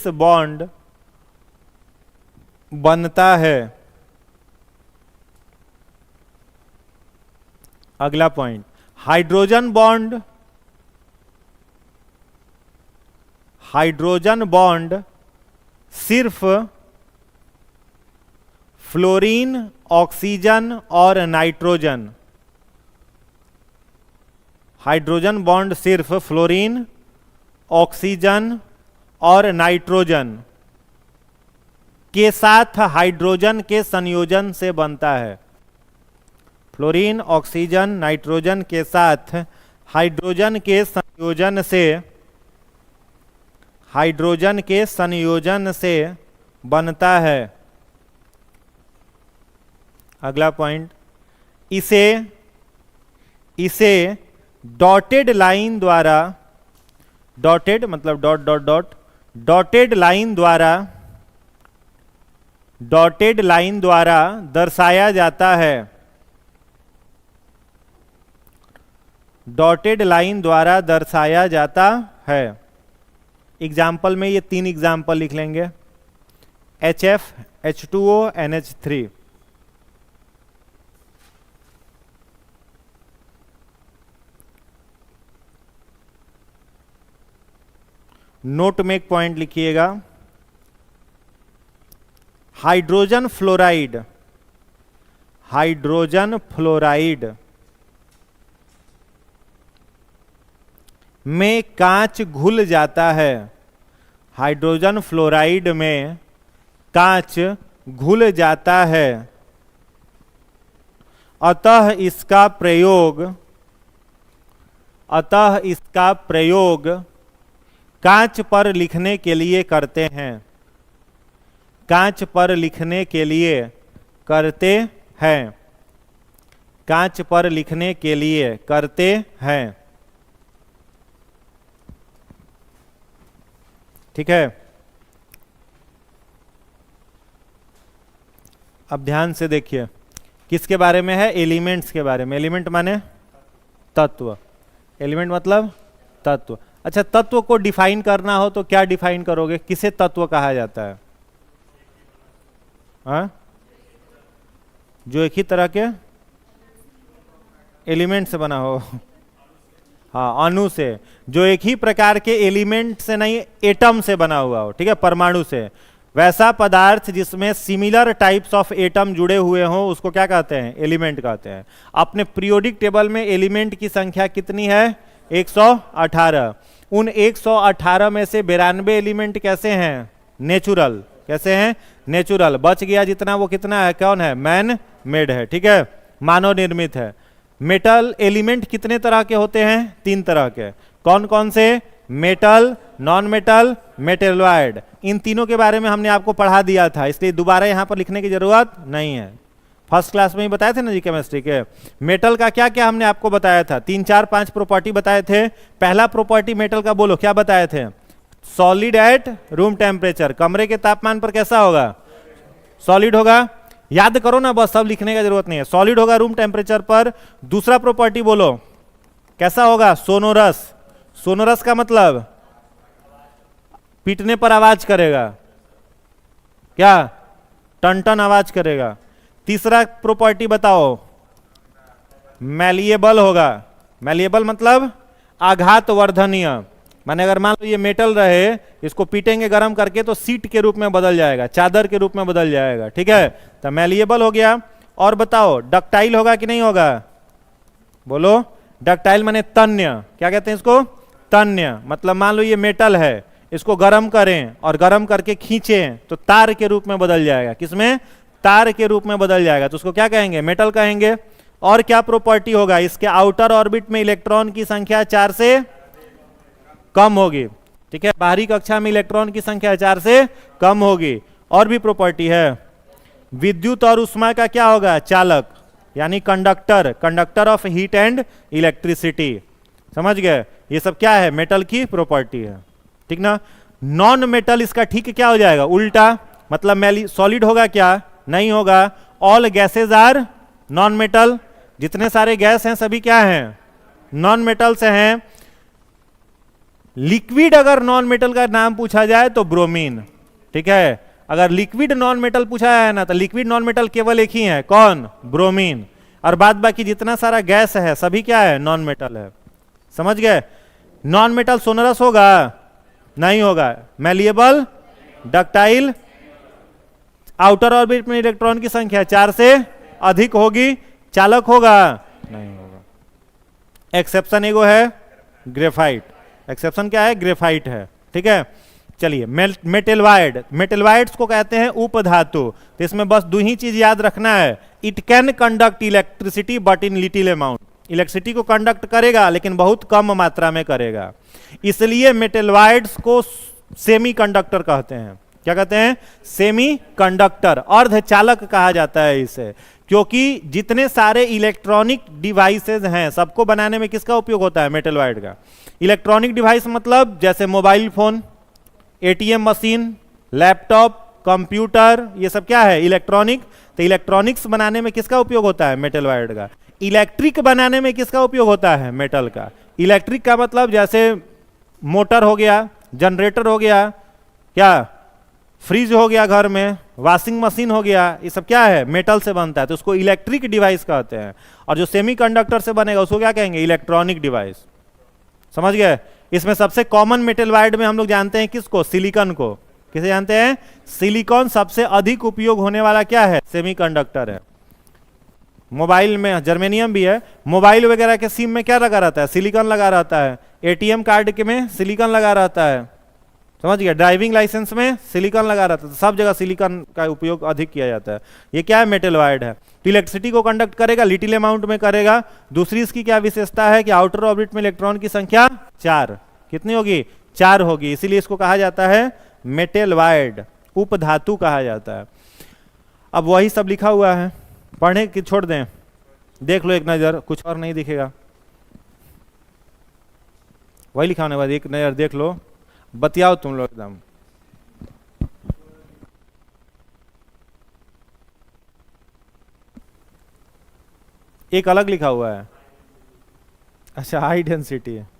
बॉन्ड, बनता है। अगला पॉइंट, हाइड्रोजन बॉन्ड सिर्फ फ्लोरीन, ऑक्सीजन और नाइट्रोजन, हाइड्रोजन बॉन्ड सिर्फ फ्लोरीन, ऑक्सीजन और नाइट्रोजन के साथ हाइड्रोजन के संयोजन से बनता है। फ्लोरीन, ऑक्सीजन, नाइट्रोजन के साथ हाइड्रोजन के संयोजन से बनता है। अगला पॉइंट, इसे डॉटेड लाइन द्वारा, डॉटेड मतलब dot dot dot, dotted line द्वारा दर्शाया जाता है। डॉटेड लाइन द्वारा दर्शाया जाता है। एग्जाम्पल में ये 3 एग्जाम्पल लिख लेंगे, HF, H2O, NH3। नोट में एक पॉइंट लिखिएगा, हाइड्रोजन फ्लोराइड में कांच घुल जाता है। हाइड्रोजन फ्लोराइड में कांच घुल जाता है, अतः इसका प्रयोग कांच पर लिखने के लिए करते हैं, कांच पर लिखने के लिए करते हैं, कांच पर लिखने के लिए करते हैं। ठीक है, अब ध्यान से देखिए किसके बारे में है, एलिमेंट्स के बारे में। एलिमेंट माने तत्व, एलिमेंट मतलब तत्व। अच्छा, तत्व को डिफाइन करना हो तो क्या डिफाइन करोगे, किसे तत्व कहा जाता है? हाँ, जो एक ही तरह के एलिमेंट से बना हो। हाँ, अणु से, जो एक ही प्रकार के एलिमेंट से नहीं, एटम से बना हुआ हो, ठीक है, परमाणु से। वैसा पदार्थ जिसमें सिमिलर टाइप्स ऑफ एटम जुड़े हुए हों उसको क्या कहते हैं, एलिमेंट कहते हैं। अपने पीरियोडिक टेबल में एलिमेंट की संख्या कितनी है, 118। उन 118 में से 92 एलिमेंट कैसे हैं, नेचुरल। कैसे हैं, नेचुरल। बच गया जितना वो कितना है, कौन है, मैन मेड है, ठीक है, मानव निर्मित है। मेटल एलिमेंट कितने तरह के होते हैं, 3 तरह के। कौन कौन से, मेटल, नॉन मेटल, मेटेलॉइड। इन तीनों के बारे में हमने आपको पढ़ा दिया था, इसलिए दोबारा यहां पर लिखने की जरूरत नहीं है। फर्स्ट क्लास में ही बताए थे ना जी केमिस्ट्री के। मेटल का क्या क्या हमने आपको बताया था, 3 4 5 प्रॉपर्टी बताए थे। पहला प्रॉपर्टी मेटल का बोलो, क्या बताए थे, सॉलिड एट रूम टेम्परेचर, कमरे के तापमान पर कैसा होगा, सॉलिड होगा। याद करो ना बस, सब लिखने का जरूरत नहीं है, सॉलिड होगा रूम टेम्परेचर पर। दूसरा प्रॉपर्टी बोलो, कैसा होगा, सोनोरस। सोनोरस का मतलब पीटने पर आवाज करेगा, क्या, टन टन आवाज करेगा। तीसरा प्रॉपर्टी बताओ, मैलिएबल होगा। मैलिएबल मतलब आघात वर्धनीय, माने अगर मान लो ये मेटल रहे, इसको पीटेंगे गर्म करके तो सीट के रूप में बदल जाएगा, चादर के रूप में बदल जाएगा, ठीक है, तो मैलिएबल हो गया। और बताओ डक्टाइल होगा कि नहीं होगा, बोलो। डक्टाइल माने तन्य, क्या कहते हैं इसको, तन्य। मतलब मान लो ये मेटल है, इसको गर्म करें और गर्म करके खींचें तो तार के रूप में बदल जाएगा, किसमें, तार के रूप में बदल जाएगा, तो उसको क्या कहेंगे, मेटल कहेंगे। और क्या प्रॉपर्टी होगा, इसके आउटर ऑर्बिट में इलेक्ट्रॉन की संख्या 4 से कम होगी, ठीक है, बाहरी कक्षा में इलेक्ट्रॉन की संख्या 4 से कम होगी। और भी प्रॉपर्टी है, विद्युत और उष्मा का क्या होगा, चालक, यानी conductor, conductor of heat and electricity. समझ गए, ये सब क्या है, मेटल की प्रॉपर्टी है, ठीक ना। नॉन मेटल इसका ठीक क्या हो जाएगा, उल्टा, मतलब सॉलिड होगा क्या, नहीं होगा। All gases are non metal, जितने सारे गैस हैं सभी क्या हैं, नॉन मेटल से हैं। लिक्विड अगर नॉन मेटल का नाम पूछा जाए तो ब्रोमीन, ठीक है। अगर लिक्विड नॉन मेटल पूछा है ना, तो लिक्विड नॉन मेटल केवल एक ही है, कौन, ब्रोमीन। और बाद बाकी जितना सारा गैस है सभी क्या है, नॉन मेटल है। समझ गए। नॉन मेटल सोनरस होगा, नहीं होगा। मैलिएबल, डक्टाइल, आउटर ऑर्बिट में इलेक्ट्रॉन की संख्या 4 से अधिक होगी, चालक होगा, नहीं होगा। एक्सेप्शन एगो है ग्रेफाइट, एक्सेप्शन क्या है, ग्रेफाइट है, ठीक है। चलिए, मेटेलवाइड, मेटेलवाइड्स को कहते हैं उपधातु। तो इसमें बस 2 ही चीज याद रखना है, it can conduct electricity but in little amount. Electricity को कंडक्ट करेगा लेकिन बहुत कम मात्रा में करेगा, इसलिए मेटेलवाइड्स को सेमी कंडक्टर कहते हैं। क्या कहते हैं, सेमी कंडक्टर, अर्धचालक कहा जाता है इसे, क्योंकि जितने सारे इलेक्ट्रॉनिक डिवाइसेस हैं सबको बनाने में किसका उपयोग होता है, मेटेलवाइड का। इलेक्ट्रॉनिक डिवाइस मतलब जैसे mobile phone, ATM machine, laptop, computer, ये सब क्या है, इलेक्ट्रॉनिक। तो इलेक्ट्रॉनिक्स बनाने में किसका उपयोग होता है, मेटेलवाइड का। इलेक्ट्रिक बनाने में किसका उपयोग होता है, मेटल का। इलेक्ट्रिक का मतलब जैसे मोटर हो गया, जनरेटर हो गया, क्या, फ्रिज हो गया घर में, वॉशिंग मशीन हो गया, ये सब क्या है, मेटल से बनता है, तो उसको इलेक्ट्रिक डिवाइस कहते हैं। और जो सेमीकंडक्टर से बनेगा उसको क्या कहेंगे, इलेक्ट्रॉनिक डिवाइस। समझ गए। इसमें सबसे कॉमन मेटेलवाइड में हम लोग जानते हैं किसको, सिलिकॉन को। किसे जानते हैं, सिलिकॉन सबसे अधिक उपयोग होने वाला क्या है, सेमीकंडक्टर है। मोबाइल में जर्मेनियम भी है, मोबाइल वगैरह के सिम में क्या लगा रहता है, सिलिकॉन लगा रहता है। एटीएम कार्ड के में सिलिकॉन लगा रहता है, समझ गया। ड्राइविंग लाइसेंस में सिलिकॉन लगा रहता है, तो सब जगह सिलिकॉन का उपयोग अधिक किया जाता है। ये क्या है, मेटल वायर्ड है। तो इलेक्ट्रिसिटी को कंडक्ट करेगा, लिटिल अमाउंट में करेगा। दूसरी इसकी क्या विशेषता है कि आउटर ऑर्बिट में इलेक्ट्रॉन की संख्या 4, कितनी होगी, 4 होगी, इसीलिए इसको कहा जाता है मेटल वायर्ड, उपधातु कहा जाता है। अब वही सब लिखा हुआ है, पढ़ने की छोड़ दें, देख लो एक नजर, कुछ और नहीं दिखेगा, वही लिखा होने के बाद एक नजर देख लो, बतियाओ तुम लोग एकदम। एक अलग लिखा हुआ है, अच्छा हाई डेंसिटी है।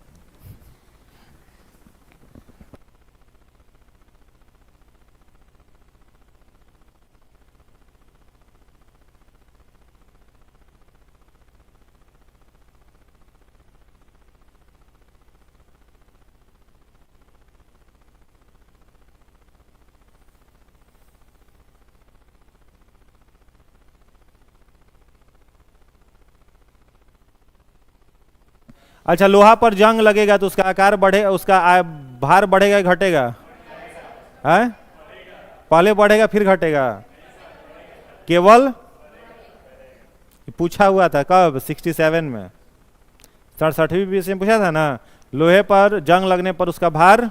अच्छा, लोहा पर जंग लगेगा तो उसका आकार बढ़े, उसका भार बढ़ेगा घटेगा, है पहले बढ़ेगा फिर घटेगा, केवल पूछा हुआ था कब, 67 में, 67वीं बीसी में पूछा था ना, लोहे पर जंग लगने पर उसका भार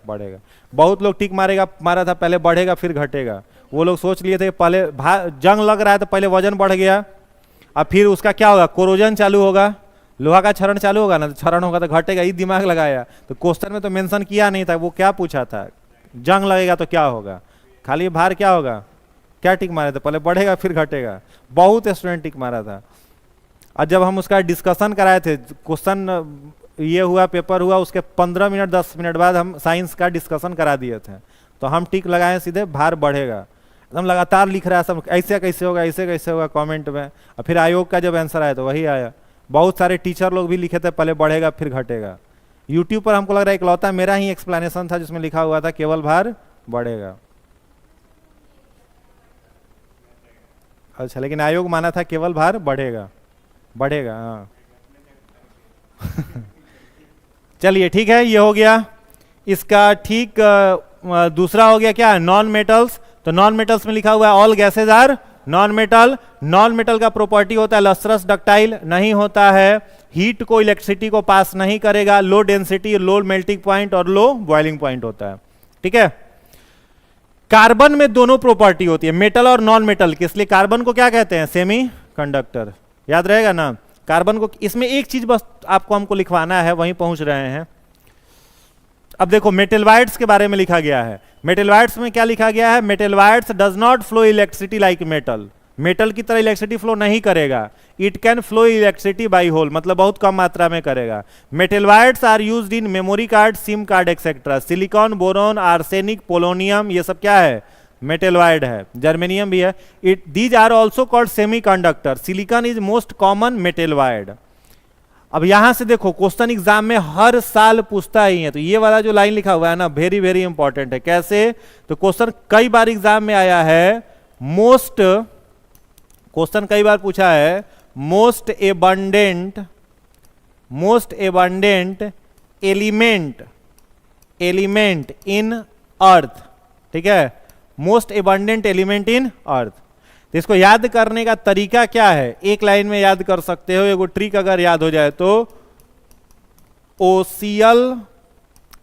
बढ़ेगा। बहुत लोग टिक मारा था पहले बढ़ेगा फिर घटेगा, वो लोग सोच लिए थे पहले जंग लग रहा है तो पहले वजन बढ़ गया, अब फिर उसका क्या होगा, कोरोजन चालू होगा, लोहा का क्षरण चालू होगा ना, तो क्षरण होगा तो घटेगा, ये दिमाग लगाया। तो क्वेश्चन में तो मेंशन किया नहीं था, वो क्या पूछा था, जंग लगेगा तो क्या होगा, खाली भार क्या होगा, क्या टिक मारे थे, पहले बढ़ेगा फिर घटेगा, बहुत स्टूडेंट टिक मारा था। और जब हम उसका डिस्कशन कराए थे, क्वेश्चन ये हुआ, पेपर हुआ, उसके 15 मिनट 10 मिनट बाद हम साइंस का डिस्कशन करा दिए थे, तो हम टिक लगाए सीधे भार बढ़ेगा, एकदम लगातार लिख रहा है सब, ऐसे कैसे होगा, ऐसे कैसे होगा कमेंट में। और फिर आयोग का जब आंसर आया तो वही आया। बहुत सारे टीचर लोग भी लिखे थे पहले बढ़ेगा फिर घटेगा। यूट्यूब पर हमको लग रहा है इकलौता मेरा ही एक्सप्लेनेशन था जिसमें लिखा हुआ था केवल भार बढ़ेगा। अच्छा, लेकिन आयोग माना था केवल भार बढ़ेगा, बढ़ेगा, हाँ। चलिए ठीक है, ये हो गया इसका। ठीक, दूसरा हो गया क्या, नॉन मेटल्स। तो नॉन मेटल्स में लिखा हुआ है all gases are non metal. Non metal का प्रॉपर्टी होता है लस्ट्रस, डक्टाइल नहीं होता है, हीट को इलेक्ट्रिसिटी को पास नहीं करेगा, low density, low melting point और लो बॉइलिंग पॉइंट होता है। ठीक है, कार्बन में दोनों प्रॉपर्टी होती है, मेटल और नॉन मेटल की, इसलिए कार्बन को क्या कहते हैं, सेमी कंडक्टर, याद रहेगा ना कार्बन को। इसमें एक चीज बस आपको हमको लिखवाना है, वहीं पहुंच रहे हैं। अब देखो मेटल वायर्स के बारे में लिखा गया है, मेटल वायर्स में क्या लिखा गया है, metalloids does not flow electricity like metal, metal की तरह इलेक्ट्रिसिटी फ्लो नहीं करेगा, it can flow electricity by hole, मतलब बहुत कम मात्रा में करेगा। Metalloids are used in memory card, sim card etcetera, silicon, boron, arsenic, polonium, ये सब क्या है, मेटल वायर्ड है, जर्मेनियम भी है। It these are also called semiconductor, silicon is most common metalloid. अब यहां से देखो क्वेश्चन एग्जाम में हर साल पूछता ही है, तो ये वाला जो लाइन लिखा हुआ है ना वेरी वेरी इंपॉर्टेंट है। कैसे, तो क्वेश्चन कई बार एग्जाम में आया है, मोस्ट, क्वेश्चन कई बार पूछा है, मोस्ट एबंडेंट एलिमेंट इन अर्थ, ठीक है, मोस्ट एबंडेंट एलिमेंट इन अर्थ। तो इसको याद करने का तरीका क्या है, एक लाइन में याद कर सकते हो, एगो ट्रिक अगर याद हो जाए तो, ओसियल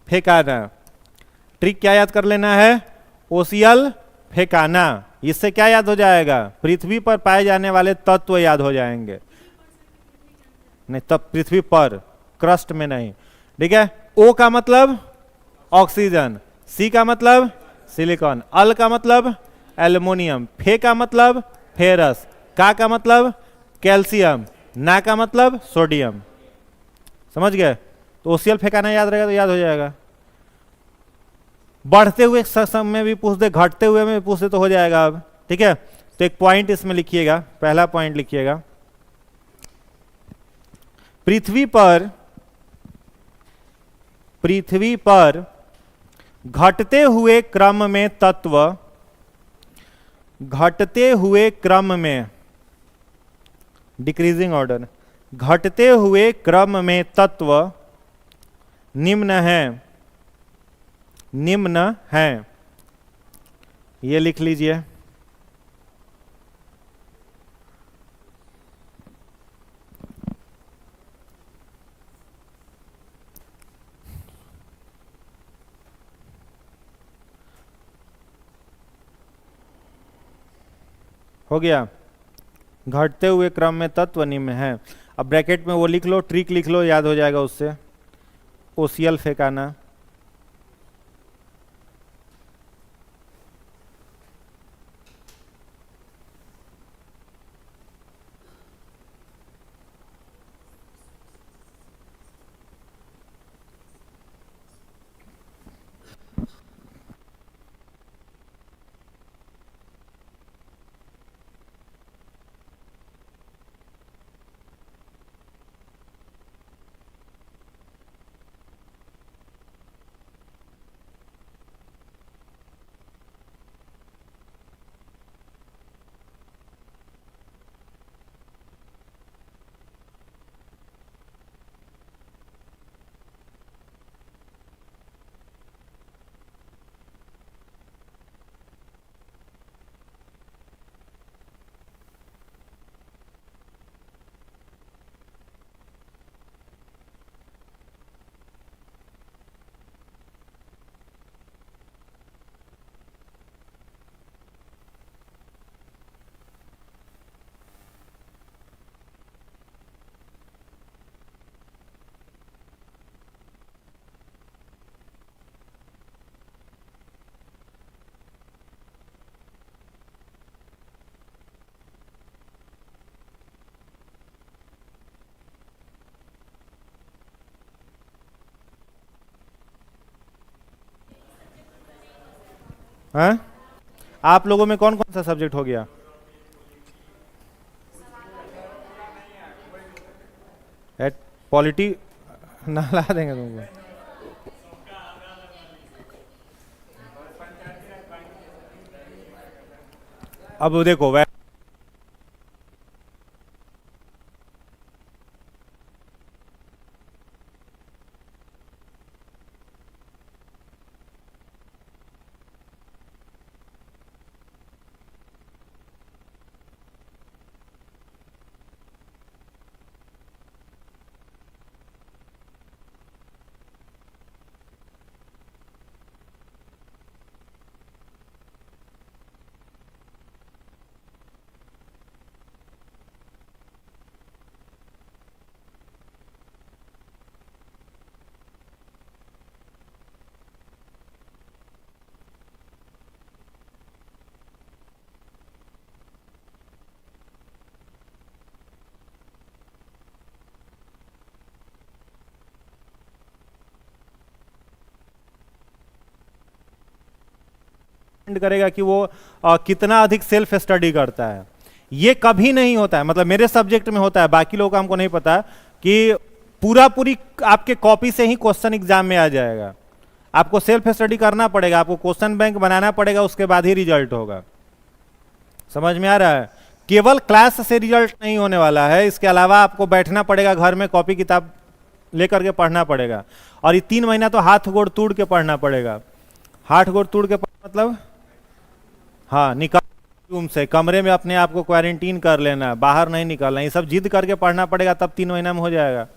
फेंकाना, ट्रिक क्या याद कर लेना है, ओसियल फेंकाना, इससे क्या याद हो जाएगा, पृथ्वी पर पाए जाने वाले तत्व याद हो जाएंगे, नहीं तब पृथ्वी पर, क्रस्ट में नहीं, ठीक है। ओ का मतलब ऑक्सीजन, सी का मतलब सिलिकॉन, अल का मतलब एल्युमिनियम, फे का मतलब फेरस, का मतलब कैल्शियम, ना का मतलब सोडियम, समझ गए। तो ओसीएल फेंकाना याद रहेगा तो याद हो जाएगा। बढ़ते हुए सम में भी पूछ दे, घटते हुए में भी पूछ दे तो हो जाएगा अब, ठीक है। तो एक पॉइंट इसमें लिखिएगा, पहला पॉइंट लिखिएगा, पृथ्वी पर घटते हुए क्रम में तत्व, घटते हुए क्रम में, डिक्रीजिंग ऑर्डर, घटते हुए क्रम में तत्व निम्न है, निम्न हैं। ये लिख लीजिए। हो गया। घटते हुए क्रम में तत्व निम्न है। अब ब्रैकेट में वो लिख लो, ट्रिक लिख लो, याद हो जाएगा उससे। ओसीएल फेंकाना। हाँ, आप लोगों में कौन कौन सा सब्जेक्ट हो गया? एट पॉलिटी ना ला देंगे तुमको। अब देखो करेगा कि वो कितना अधिक सेल्फ स्टडी करता है। ये कभी नहीं होता है, मतलब मेरे सब्जेक्ट में होता है, बाकी लोगों का हमको नहीं पता कि पूरी आपके कॉपी से ही क्वेश्चन एग्जाम में आ जाएगा। आपको सेल्फ स्टडी करना पड़ेगा, आपको क्वेश्चन बैंक बनाना पड़ेगा, उसके बाद ही रिजल्ट होगा। समझ में आ रहा है? केवल क्लास से रिजल्ट नहीं होने वाला है, इसके अलावा आपको बैठना पड़ेगा घर में, कॉपी किताब लेकर के पढ़ना पड़ेगा। और ये 3 महीना तो हाथ गोड़ तोड़ के पढ़ना पड़ेगा। हाथ गोड़ तोड़ के मतलब हाँ, निकाल रूम से, कमरे में अपने आप को क्वारंटीन कर लेना, बाहर नहीं निकलना, ये सब जिद करके पढ़ना पड़ेगा, तब 3 महीना में हो जाएगा।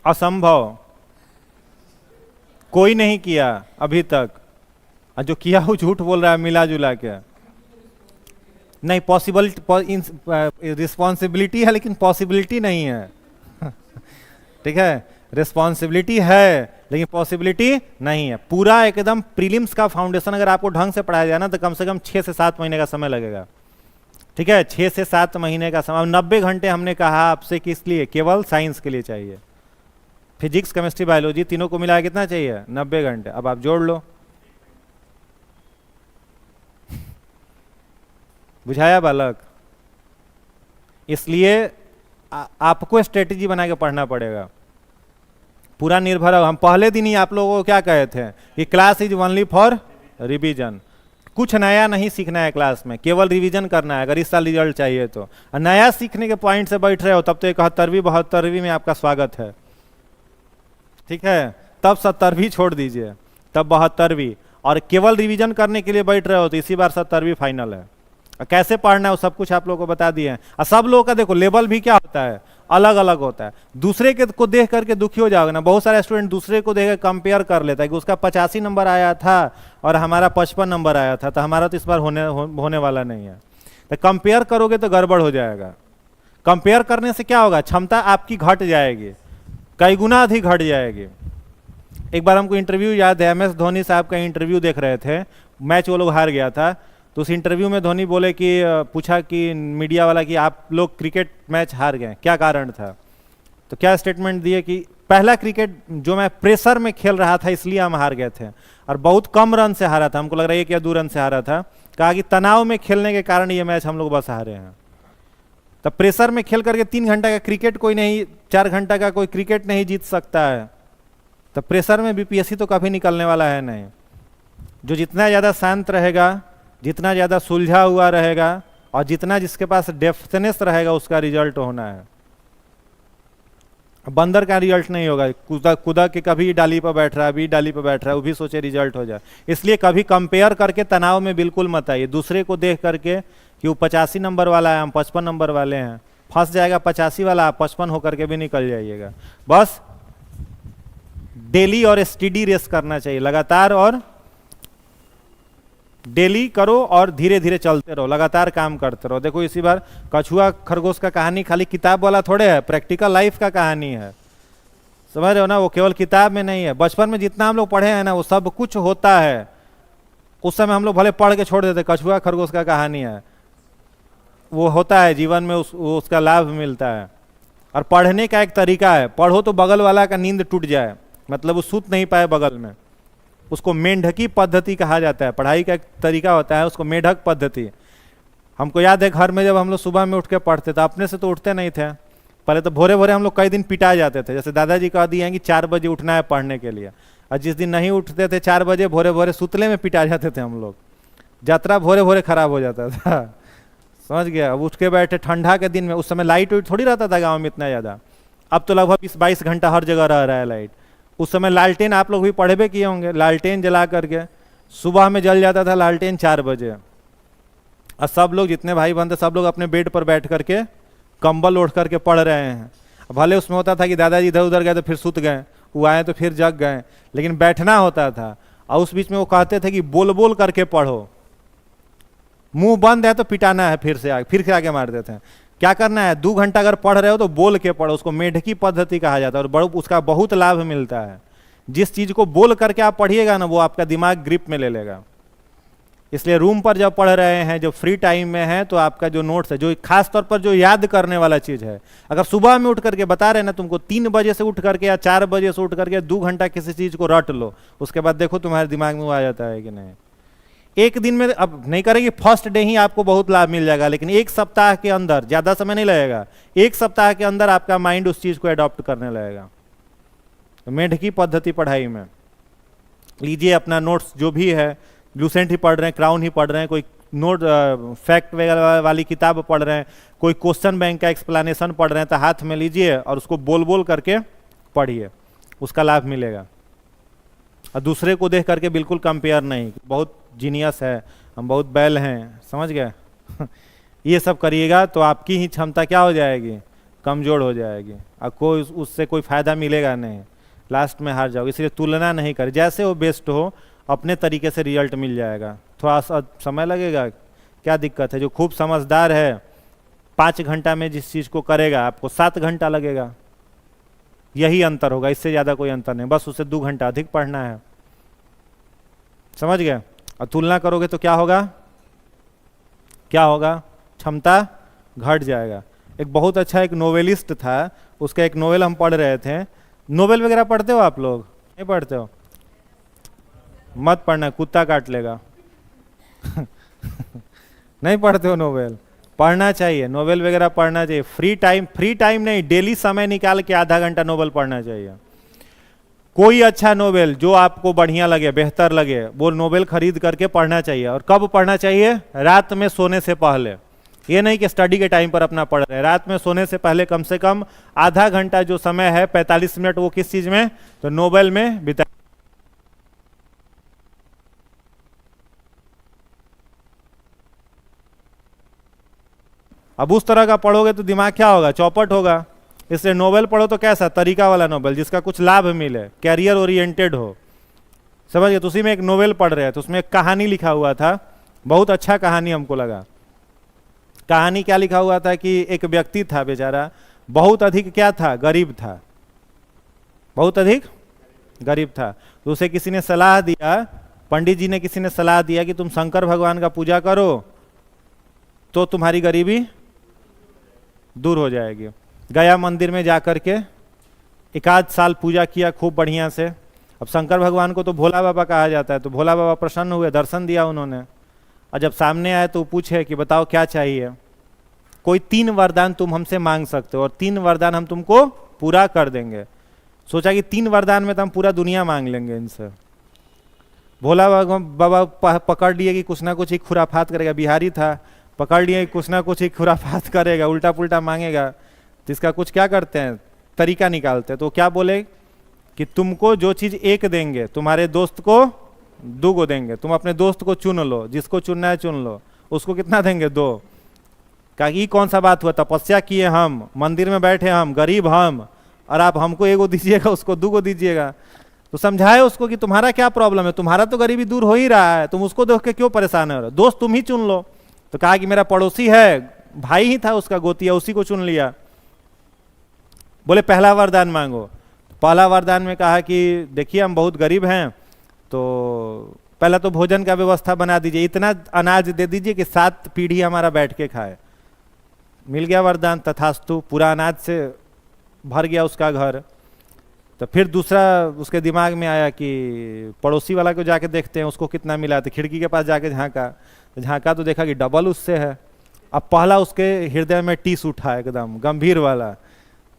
असंभव, कोई नहीं किया अभी तक, और जो किया वो झूठ बोल रहा है मिला जुला के। नहीं, पॉसिबल रिस्पॉन्सिबिलिटी है लेकिन पॉसिबिलिटी नहीं है। ठीक है, रिस्पॉन्सिबिलिटी है लेकिन पॉसिबिलिटी नहीं है। पूरा एकदम प्रीलिम्स का फाउंडेशन अगर आपको ढंग से पढ़ाया जाए ना तो कम से कम 6 से 7 महीने का समय लगेगा। ठीक है, 6 से 7 महीने का समय। 90 घंटे हमने कहा आपसे किस लिए? केवल साइंस के लिए चाहिए। फिजिक्स, केमिस्ट्री, बायोलॉजी तीनों को मिला कितना चाहिए? 90 घंटे। अब आप जोड़ लो। बुझाया बालक? इसलिए आपको स्ट्रेटेजी बना के पढ़ना पड़ेगा। पूरा निर्भर हो। हम पहले दिन ही आप लोगों को क्या कहे थे कि class is only for revision. कुछ नया नहीं सीखना है क्लास में, केवल रिवीजन करना है अगर इस साल रिजल्ट चाहिए तो। और नया सीखने के पॉइंट से बैठ रहे हो तब तो 71वीं 72वीं में आपका स्वागत है, ठीक है। तब 70वीं छोड़ दीजिए, तब 72वीं, और केवल रिवीजन करने के लिए बैठ रहे हो तो इसी बार 70वीं फाइनल है। कैसे पढ़ना है वो सब कुछ आप लोगों को बता दिए हैं। और सब लोगों का देखो लेवल भी क्या होता है, अलग अलग होता है। दूसरे के को देख करके दुखी हो जाओगे ना, बहुत सारे स्टूडेंट दूसरे को देख कर कंपेयर कर लेता है कि उसका 85 नंबर आया था और हमारा 55 नंबर आया था, तो हमारा तो इस बार होने वाला नहीं है। तो कंपेयर करोगे तो गड़बड़ हो जाएगा। कंपेयर करने से क्या होगा, क्षमता आपकी घट जाएगी, कई गुना अधिक घट जाएगी। एक बार हमको इंटरव्यू याद है, MS धोनी साहब का इंटरव्यू देख रहे थे, मैच वो लोग हार गया था, तो उस इंटरव्यू में धोनी बोले कि पूछा कि मीडिया वाला कि आप लोग क्रिकेट मैच हार गए, क्या कारण था। तो क्या स्टेटमेंट दिए कि पहला क्रिकेट जो मैं प्रेशर में खेल रहा था इसलिए हम हार गए थे, और बहुत कम रन से हारा था, हमको लग रहा है 1 या 2 रन से हारा था। कहा कि तनाव में खेलने के कारण ये मैच हम लोग बस हारे हैं। तब प्रेशर में खेल करके 3 घंटा का क्रिकेट कोई नहीं, 4 घंटा का कोई क्रिकेट नहीं जीत सकता है। तब प्रेशर में BPSC तो कभी निकलने वाला है नहीं। जो जितना ज़्यादा शांत रहेगा, जितना ज़्यादा सुलझा हुआ रहेगा, और जितना जिसके पास डेप्थनेस रहेगा उसका रिजल्ट होना है। बंदर का रिजल्ट नहीं होगा, कुदा के कभी डाली पर बैठ रहा है, अभी डाली पर बैठ रहा है, वो भी सोचे रिजल्ट हो जाए। इसलिए कभी कंपेयर करके तनाव में बिल्कुल मत आइए। दूसरे को देख करके कि वो 85 नंबर वाला है, हम 55 नंबर वाले हैं, फंस जाएगा 85 वाला, आप 55 होकर के भी निकल जाइएगा। बस डेली और स्टडी रेस करना चाहिए, लगातार और डेली करो और धीरे धीरे चलते रहो, लगातार काम करते रहो। देखो इसी बार कछुआ खरगोश का कहानी खाली किताब वाला थोड़े है, प्रैक्टिकल लाइफ का कहानी है, समझ रहे हो ना। वो केवल किताब में नहीं है, बचपन में जितना हम लोग पढ़े हैं ना वो सब कुछ होता है। उस समय हम लोग भले पढ़ के छोड़ देते, कछुआ खरगोश का कहानी है, वो होता है जीवन में, उसका लाभ मिलता है। और पढ़ने का एक तरीका है, पढ़ो तो बगल वाला का नींद टूट जाए, मतलब वो सूत नहीं पाए बगल में, उसको मेंढकी पद्धति कहा जाता है। पढ़ाई का एक तरीका होता है, उसको मेढक पद्धति। हमको याद है घर में जब हम लोग सुबह में उठ के पढ़ते थे, अपने से तो उठते नहीं थे, पहले तो भोरे भोरे हम लोग कई दिन पिटाए जाते थे। जैसे दादाजी कह दिए हैं कि 4 बजे उठना है पढ़ने के लिए, और जिस दिन नहीं उठते थे 4 बजे, भोरे भोरे सुतले में पिटा जाते थे हम लोग, यात्रा भोरे भोरे खराब हो जाता था, समझ गया। अब उठ के बैठे ठंडा के दिन में, उस समय लाइट वाइट थोड़ी रहता था गाँव में इतना ज़्यादा, अब तो लगभग 20-22 घंटा हर जगह रह रहा है लाइट। उस समय लालटेन, आप लोग भी पढ़े भी किए होंगे, लालटेन जला करके सुबह में जल जाता था लालटेन 4 बजे, और सब लोग जितने भाई बहन थे सब लोग अपने बेड पर बैठ करके कंबल ओढ़ करके पढ़ रहे हैं। भले उसमें होता था कि दादाजी इधर उधर गए तो फिर सुत गए, वो आए तो फिर जग गए, लेकिन बैठना होता था। और उस बीच में वो कहते थे कि बोल बोल करके पढ़ो, मुंह बंद है तो पिटाना है, फिर से आगे मार देते हैं। क्या करना है, 2 घंटा अगर पढ़ रहे हो तो बोल के पढ़ो, उसको मेढकी पद्धति कहा जाता है, और उसका बहुत लाभ मिलता है। जिस चीज को बोल करके आप पढ़िएगा ना, वो आपका दिमाग ग्रिप में ले लेगा। इसलिए रूम पर जब पढ़ रहे हैं, जब फ्री टाइम में है, तो आपका जो नोट्स है, जो खास तौर पर जो याद करने वाला चीज है, अगर सुबह में उठ करके बता रहे हैं ना तुमको, 3 बजे से उठ करके या 4 बजे से उठ करके 2 घंटा किसी चीज को रट लो, उसके बाद देखो तुम्हारे दिमाग में वो आ जाता है कि नहीं। एक दिन में अब नहीं करेंगे, फर्स्ट डे ही आपको बहुत लाभ मिल जाएगा, लेकिन 1 सप्ताह के अंदर, ज्यादा समय नहीं लगेगा, 1 सप्ताह के अंदर आपका माइंड उस चीज को अडॉप्ट करने लगेगा। तो मेढकी पद्धति पढ़ाई में लीजिए अपना नोट्स, जो भी है, लूसेंट ही पढ़ रहे हैं, क्राउन ही पढ़ रहे हैं, कोई नोट फैक्ट वगैरह वाली किताब पढ़ रहे हैं, कोई क्वेश्चन बैंक का एक्सप्लेनेशन पढ़ रहे हैं, तो हाथ में लीजिए और उसको बोल बोल करके पढ़िए, उसका लाभ मिलेगा। और दूसरे को देख करके बिल्कुल कंपेयर नहीं, बहुत जीनियस है, हम बहुत बैल हैं, समझ गए। ये सब करिएगा तो आपकी ही क्षमता क्या हो जाएगी, कमजोर हो जाएगी, और कोई उससे कोई फायदा मिलेगा नहीं, लास्ट में हार जाओगे। इसलिए तुलना नहीं कर, जैसे वो बेस्ट हो अपने तरीके से रिजल्ट मिल जाएगा। थोड़ा सा समय लगेगा, क्या दिक्कत है। जो खूब समझदार है 5 घंटा में जिस चीज को करेगा, आपको 7 घंटा लगेगा, यही अंतर होगा, इससे ज्यादा कोई अंतर नहीं, बस उसे 2 घंटा अधिक पढ़ना है, समझ गए। और तुलना करोगे तो क्या होगा, क्या होगा, क्षमता घट जाएगा। एक बहुत अच्छा एक नोवेलिस्ट था, उसका एक नोवेल हम पढ़ रहे थे। नोवेल वगैरह पढ़ते हो आप लोग, नहीं पढ़ते हो, मत पढ़ना, कुत्ता काट लेगा। नहीं पढ़ते हो नोवेल, पढ़ना चाहिए, नोवेल वगैरह पढ़ना चाहिए। फ्री टाइम नहीं, डेली समय निकाल के आधा घंटा नोवेल पढ़ना चाहिए। कोई अच्छा नोवेल जो आपको बढ़िया लगे, बेहतर लगे, वो नोवेल खरीद करके पढ़ना चाहिए। और कब पढ़ना चाहिए? रात में सोने से पहले। ये नहीं कि स्टडी के टाइम पर अपना पढ़ रहे हैं, रात में सोने से पहले कम से कम आधा घंटा जो समय है, 45 मिनट, वो किस चीज में? तो नोवेल में बिता। अब उस तरह का पढ़ोगे तो दिमाग क्या होगा? चौपट होगा। इसलिए नोवेल पढ़ो तो कैसा? तरीका वाला नोवेल, जिसका कुछ लाभ मिले, कैरियर ओरिएंटेड हो। समझ गए? तो उसी में एक नोवेल पढ़ रहे हैं, तो उसमें एक कहानी लिखा हुआ था, बहुत अच्छा कहानी हमको लगा। कहानी क्या लिखा हुआ था कि एक व्यक्ति था बेचारा, बहुत अधिक क्या था? गरीब था, बहुत अधिक गरीब था। तो उसे किसी ने सलाह दिया, पंडित जी ने किसी ने सलाह दिया कि तुम शंकर भगवान का पूजा करो तो तुम्हारी गरीबी दूर हो जाएगी। गया मंदिर में जाकर के एक आध साल पूजा किया खूब बढ़िया से। अब शंकर भगवान को तो भोला बाबा कहा जाता है, तो भोला बाबा प्रसन्न हुए, दर्शन दिया उन्होंने। और जब सामने आए तो पूछे कि बताओ क्या चाहिए? कोई 3 वरदान तुम हमसे मांग सकते हो और 3 वरदान हम तुमको पूरा कर देंगे। सोचा कि 3 वरदान में तो हम पूरा दुनिया मांग लेंगे इनसे। भोला बाबा पकड़ लिए कि कुछ ना कुछ ही खुराफात करेगा, बिहारी था, पकड़ लिए कुछ ना कुछ ही खुराफात करेगा, उल्टा पुल्टा मांगेगा। तो इसका कुछ क्या करते हैं? तरीका निकालते हैं। तो क्या बोले कि तुमको जो चीज 1 देंगे, तुम्हारे दोस्त को 2 देंगे। तुम अपने दोस्त को चुन लो, जिसको चुनना है चुन लो। उसको कितना देंगे? 2। कहा कि कौन सा बात हुआ? तपस्या किए हम, मंदिर में बैठे हम, गरीब हम, और आप हमको 1 दीजिएगा, उसको 2 दीजिएगा। तो समझाए उसको कि तुम्हारा क्या प्रॉब्लम है? तुम्हारा तो गरीबी दूर हो ही रहा है, तुम उसको देख के क्यों परेशान हो रहे हो? दोस्त तुम ही चुन लो। तो कहा कि मेरा पड़ोसी है, भाई ही था उसका गोतिया, उसी को चुन लिया। बोले पहला वरदान मांगो। पहला वरदान में कहा कि देखिए हम बहुत गरीब हैं, तो पहला तो भोजन का व्यवस्था बना दीजिए, इतना अनाज दे दीजिए कि 7 पीढ़ी हमारा बैठ के खाए। मिल गया वरदान, तथास्तु, पूरा अनाज से भर गया उसका घर। तो फिर दूसरा उसके दिमाग में आया कि पड़ोसी वाला को जाके देखते हैं उसको कितना मिला। तो खिड़की के पास जाके झांका तो देखा कि डबल उससे है। अब पहला उसके हृदय में टीस उठा, एकदम गंभीर वाला,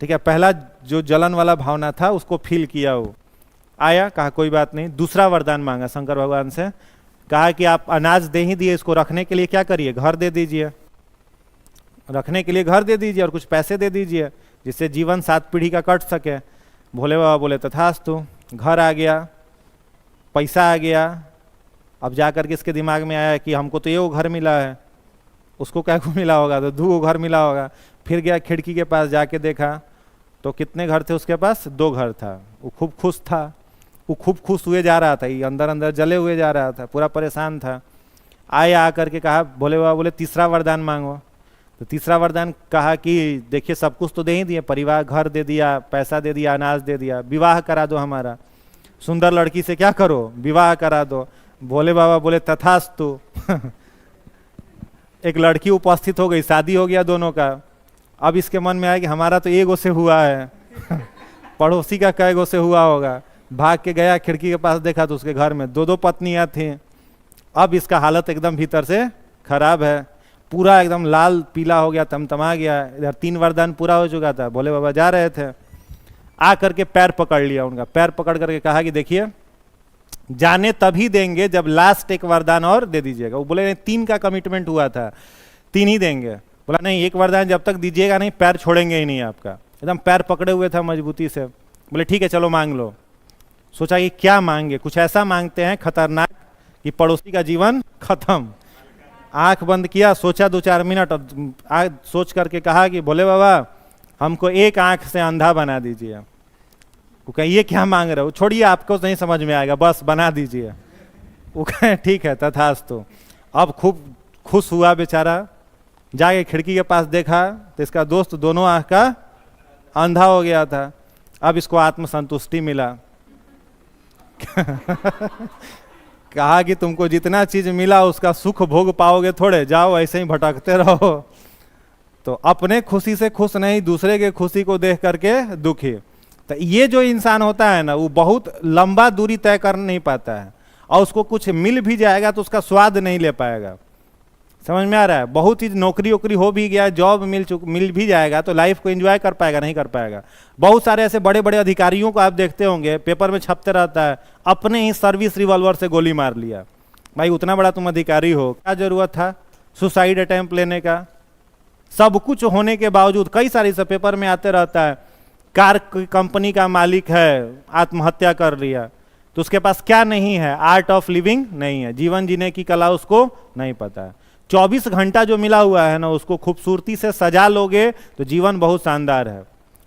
ठीक है। पहला जो जलन वाला भावना था उसको फील किया, वो आया, कहा कोई बात नहीं। दूसरा वरदान मांगा शंकर भगवान से, कहा कि आप अनाज दे ही दिए, इसको रखने के लिए क्या करिए? घर दे दीजिए, रखने के लिए घर दे दीजिए और कुछ पैसे दे दीजिए, जिससे जीवन 7 पीढ़ी का कट सके। भोले बाबा बोले तथास्तु। घर आ गया, पैसा आ गया। अब जाकर के इसके दिमाग में आया कि हमको तो 1 घर मिला है, उसको क्या को मिला होगा? तो 2 घर मिला होगा। फिर गया खिड़की के पास, जाके देखा तो कितने घर थे उसके पास? 2 घर था। वो खूब खुश था, वो खूब खुश हुए जा रहा था, ये अंदर अंदर जले हुए जा रहा था, पूरा परेशान था। आए आकर के कहा, भोले बाबा बोले तीसरा वरदान मांगो। तो तीसरा वरदान कहा कि देखिए सब कुछ तो दे ही दिए, परिवार, घर दे दिया, पैसा दे दिया, अनाज दे दिया, विवाह करा दो हमारा, सुंदर लड़की से क्या करो? विवाह करा दो। भोले बाबा बोले तथास्तु। एक लड़की उपस्थित हो गई, शादी हो गया दोनों का। अब इसके मन में आया कि हमारा तो 1 से हुआ है, पड़ोसी का कई गो से हुआ होगा। भाग के गया, खिड़की के पास देखा तो उसके घर में 2 पत्नियां थी। अब इसका हालत एकदम भीतर से खराब है, पूरा एकदम लाल पीला हो गया, तमतमा गया। इधर 3 वरदान पूरा हो चुका था। भोले बाबा जा रहे थे, आ करके पैर पकड़ लिया उनका। पैर पकड़ करके कहा कि देखिए जाने तभी देंगे जब लास्ट 1 वरदान और दे दीजिएगा। वो बोले 3 का कमिटमेंट हुआ था, 3 ही देंगे। बोला नहीं, 1 वरदान जब तक दीजिएगा नहीं, पैर छोड़ेंगे ही नहीं आपका। एकदम पैर पकड़े हुए था मजबूती से। बोले ठीक है चलो मांग लो। सोचा कि क्या मांगे? कुछ ऐसा मांगते हैं खतरनाक कि पड़ोसी का जीवन खत्म। आंख बंद किया, सोचा 2-4 मिनट और सोच करके कहा कि भोले बाबा हमको 1 आंख से अंधा बना दीजिए। वो कहे ये क्या मांग रहे हो? छोड़िए, आपको नहीं समझ में आएगा, बस बना दीजिए। वो कहे ठीक है तथास्तु। अब खूब खुश हुआ बेचारा, जाके खिड़की के पास देखा तो इसका दोस्त दोनों आंख का अंधा हो गया था। अब इसको आत्मसंतुष्टि मिला। कहा कि तुमको जितना चीज मिला उसका सुख भोग पाओगे थोड़े, जाओ ऐसे ही भटकते रहो। तो अपने खुशी से खुश नहीं, दूसरे के खुशी को देख करके दुखी। तो ये जो इंसान होता है ना, वो बहुत लंबा दूरी तय कर नहीं पाता है, और उसको कुछ मिल भी जाएगा तो उसका स्वाद नहीं ले पाएगा। समझ में आ रहा है? बहुत ही नौकरी वोकरी हो भी गया, जॉब मिल भी जाएगा तो लाइफ को एंजॉय कर पाएगा? नहीं कर पाएगा। बहुत सारे ऐसे बड़े बड़े अधिकारियों को आप देखते होंगे, पेपर में छपते रहता है, अपने ही सर्विस रिवॉल्वर से गोली मार लिया। भाई उतना बड़ा तुम अधिकारी हो, क्या जरूरत था सुसाइड अटेम्प्ट लेने का? सब कुछ होने के बावजूद, कई सारे सब पेपर में आते रहता है, कार कंपनी का मालिक है आत्महत्या कर लिया, तो उसके पास क्या नहीं है? आर्ट ऑफ लिविंग नहीं है, जीवन जीने की कला उसको नहीं पता है। 24 घंटा जो मिला हुआ है ना, उसको खूबसूरती से सजा लोगे तो जीवन बहुत शानदार है।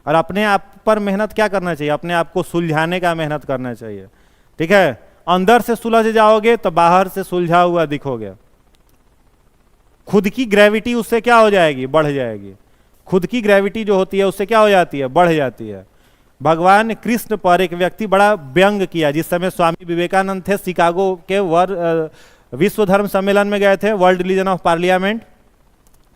और अपने आप पर मेहनत क्या करना चाहिए? अपने आप को सुलझाने का मेहनत करना चाहिए, ठीक है? अंदर से सुलझ जाओगे तो बाहर से सुलझा हुआ दिखोगे। खुद की ग्रेविटी उससे क्या हो जाएगी? बढ़ जाएगी। खुद की ग्रेविटी जो होती है उससे क्या हो जाती है? बढ़ जाती है। भगवान कृष्ण पर एक व्यक्ति बड़ा व्यंग किया। जिस समय स्वामी विवेकानंद थे, शिकागो के विश्व धर्म सम्मेलन में गए थे, world religion of parliament,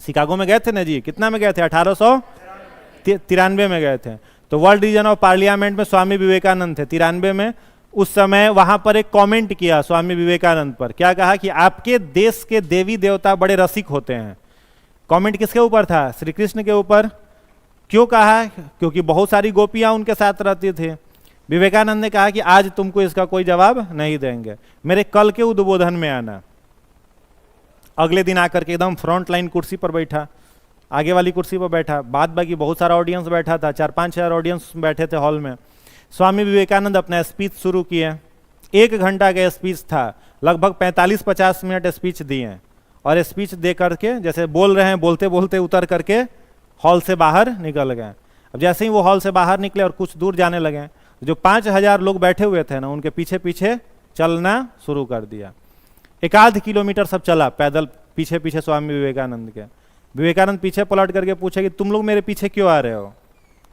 Chicago में गए थे ना जी? कितना में गए थे? 1893 में गए थे। तो वर्ल्ड रिलीजन ऑफ पार्लियामेंट में स्वामी विवेकानंद थे 93 में। उस समय वहां पर एक कमेंट किया स्वामी विवेकानंद पर, क्या कहा कि आपके देश के देवी देवता बड़े रसिक होते हैं। कमेंट किसके ऊपर था? श्री कृष्ण के ऊपर। क्यों कहा? क्योंकि बहुत सारी गोपियां उनके साथ रहती थी। विवेकानंद ने कहा कि आज तुमको इसका कोई जवाब नहीं देंगे, मेरे कल के उद्बोधन में आना। अगले दिन आकर के एकदम फ्रंट लाइन कुर्सी पर बैठा, आगे वाली कुर्सी पर बैठा, बाद बाकी बहुत सारा ऑडियंस बैठा था, 4-5 हजार ऑडियंस बैठे थे हॉल में। स्वामी विवेकानंद अपना स्पीच शुरू किए। 1 घंटा का स्पीच था, लगभग 45-50 मिनट स्पीच दिए। और स्पीच दे करके जैसे बोल रहे हैं, बोलते बोलते उतर करके हॉल से बाहर निकल गए। अब जैसे ही वो हॉल से बाहर निकले और कुछ दूर जाने लगे, जो 5000 लोग बैठे हुए थे ना, उनके पीछे पीछे चलना शुरू कर दिया। 1 किलोमीटर सब चला पैदल पीछे पीछे स्वामी विवेकानंद के। विवेकानंद पीछे पलट करके पूछे कि तुम लोग मेरे पीछे क्यों आ रहे हो?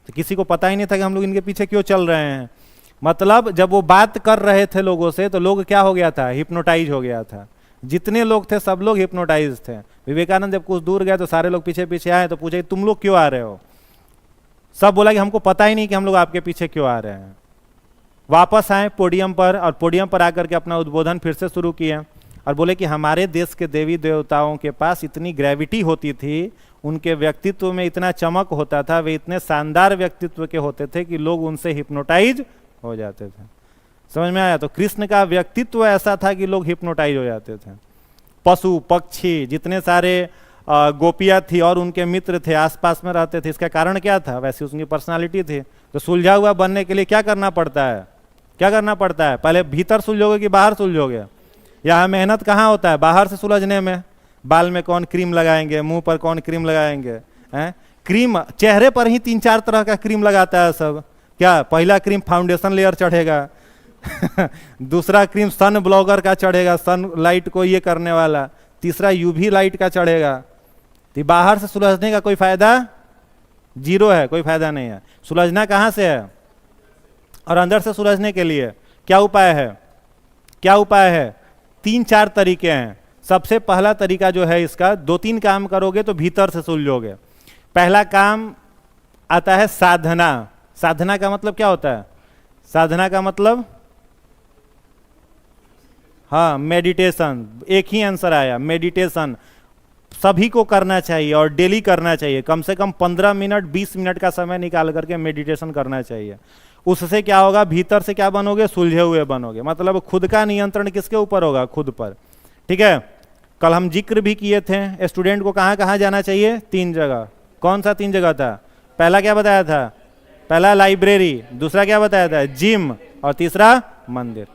तो किसी को पता ही नहीं था कि हम लोग इनके पीछे क्यों चल रहे हैं। मतलब जब वो बात कर रहे थे लोगों से, तो लोग क्या हो गया था? हिप्नोटाइज हो गया था। जितने लोग थे सब लोग हिप्नोटाइज थे। विवेकानंद जब कुछ दूर गए तो सारे लोग पीछे पीछे आए, तो पूछे तुम लोग क्यों आ रहे हो? सब बोला कि हमको पता ही नहीं कि हम लोग आपके पीछे क्यों आ रहे हैं। वापस आए पोडियम पर, और पोडियम पर आकर के अपना उद्बोधन फिर से शुरू किए और बोले कि हमारे देश के देवी देवताओं के पास इतनी ग्रेविटी होती थी, उनके व्यक्तित्व में इतना चमक होता था, वे इतने शानदार व्यक्तित्व के होते थे कि लोग उनसे हिप्नोटाइज हो जाते थे। समझ में आया? तो कृष्ण का व्यक्तित्व ऐसा था कि लोग हिप्नोटाइज हो जाते थे। पशु पक्षी जितने सारे गोपियां थी और उनके मित्र थे, आसपास में रहते थे। इसका कारण क्या था? वैसे उसकी पर्सनालिटी थी। तो सुलझा हुआ बनने के लिए क्या करना पड़ता है? क्या करना पड़ता है? पहले भीतर सुलझोगे कि बाहर सुलझोगे? यहाँ मेहनत कहाँ होता है? बाहर से सुलझने में। बाल में कौन क्रीम लगाएंगे, मुंह पर कौन क्रीम लगाएंगे? क्रीम चेहरे पर ही 3-4 तरह का क्रीम लगाता है सब। क्या? पहला क्रीम फाउंडेशन लेयर चढ़ेगा दूसरा क्रीम सन ब्लॉगर का चढ़ेगा, सन लाइट को ये करने वाला। तीसरा यूवी लाइट का चढ़ेगा। तो बाहर से सुलझने का कोई फायदा जीरो है, कोई फायदा नहीं है। सुलझना कहाँ से है? और अंदर से सुलझने के लिए क्या उपाय है? क्या उपाय है? 3-4 तरीके हैं। सबसे पहला तरीका जो है इसका, 2-3 काम करोगे तो भीतर से सुलझोगे। पहला काम आता है साधना। साधना का मतलब क्या होता है? साधना का मतलब हाँ, मेडिटेशन। एक ही आंसर आया, मेडिटेशन। सभी को करना चाहिए और डेली करना चाहिए। कम से कम 15 मिनट 20 मिनट का समय निकाल करके मेडिटेशन करना चाहिए। उससे क्या होगा? भीतर से क्या बनोगे? सुलझे हुए बनोगे। मतलब खुद का नियंत्रण किसके ऊपर होगा? खुद पर। ठीक है। कल हम जिक्र भी किए थे, स्टूडेंट को कहाँ कहाँ जाना चाहिए? 3 जगह। कौन सा 3 जगह था? पहला क्या बताया था? पहला लाइब्रेरी, दूसरा क्या बताया था? जिम, और तीसरा मंदिर।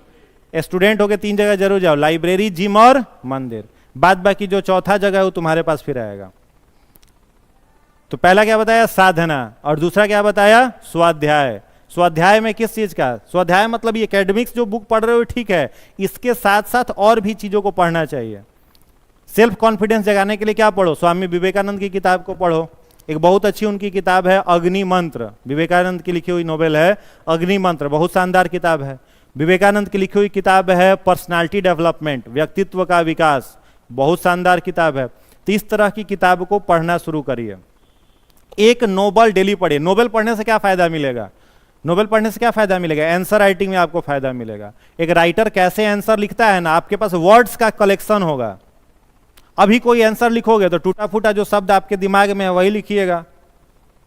स्टूडेंट होके 3 जगह जरूर जाओ, लाइब्रेरी, जिम और मंदिर। बाद बाकी जो चौथा जगह है वो तुम्हारे पास फिर आएगा। तो पहला क्या बताया? साधना। और दूसरा क्या बताया? स्वाध्याय। स्वाध्याय में किस चीज का? स्वाध्याय मतलब ये एकेडमिक्स जो बुक पढ़ रहे हो ठीक है, इसके साथ साथ और भी चीजों को पढ़ना चाहिए। सेल्फ कॉन्फिडेंस जगाने के लिए क्या पढ़ो? स्वामी विवेकानंद की किताब को पढ़ो। एक बहुत अच्छी उनकी किताब है अग्नि मंत्र, विवेकानंद की लिखी हुई नोवेल है अग्नि मंत्र, बहुत शानदार किताब है। विवेकानंद की लिखी हुई किताब है पर्सनालिटी डेवलपमेंट, व्यक्तित्व का विकास, बहुत शानदार किताब है। तो इस तरह की किताब को पढ़ना शुरू करिए। एक नोवेल डेली पढ़िए। नोवेल पढ़ने से क्या फायदा मिलेगा? नोवेल पढ़ने से क्या फायदा मिलेगा? आंसर राइटिंग में आपको फायदा मिलेगा। एक राइटर कैसे आंसर लिखता है ना, आपके पास वर्ड्स का कलेक्शन होगा। अभी कोई आंसर लिखोगे तो टूटा फूटा जो शब्द आपके दिमाग में है वही लिखिएगा,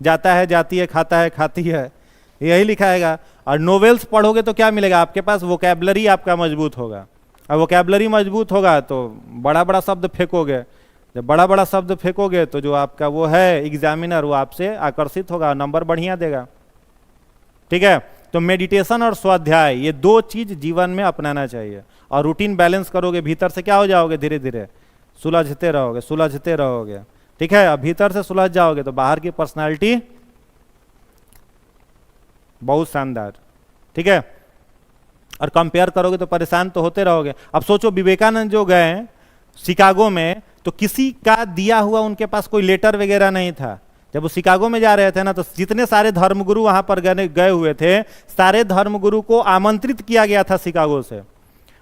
जाता है, जाती है, खाता है, खाती है, यही लिखाएगा। और नोवेल्स पढ़ोगे तो क्या मिलेगा, आपके पास वोकैबलरी आपका मजबूत होगा, और वोकैबलरी मजबूत होगा तो बड़ा बड़ा शब्द फेंकोगे, जब बड़ा बड़ा शब्द फेंकोगे तो जो आपका वो है एग्जामिनर वो आपसे आकर्षित होगा, नंबर बढ़िया देगा। ठीक है, तो मेडिटेशन और स्वाध्याय ये दो चीज जीवन में अपनाना चाहिए, और रूटीन बैलेंस करोगे भीतर से क्या हो जाओगे, धीरे धीरे सुलझते रहोगे, सुलझते रहोगे। ठीक है, अब भीतर से सुलझ जाओगे तो बाहर की पर्सनालिटी बहुत शानदार। ठीक है, और कंपेयर करोगे तो परेशान तो होते रहोगे। अब सोचो विवेकानंद जो गए शिकागो में, तो किसी का दिया हुआ उनके पास कोई लेटर वगैरह नहीं था। जब वो शिकागो में जा रहे थे ना, तो जितने सारे धर्मगुरु वहां पर गए हुए थे, सारे धर्मगुरु को आमंत्रित किया गया था शिकागो से।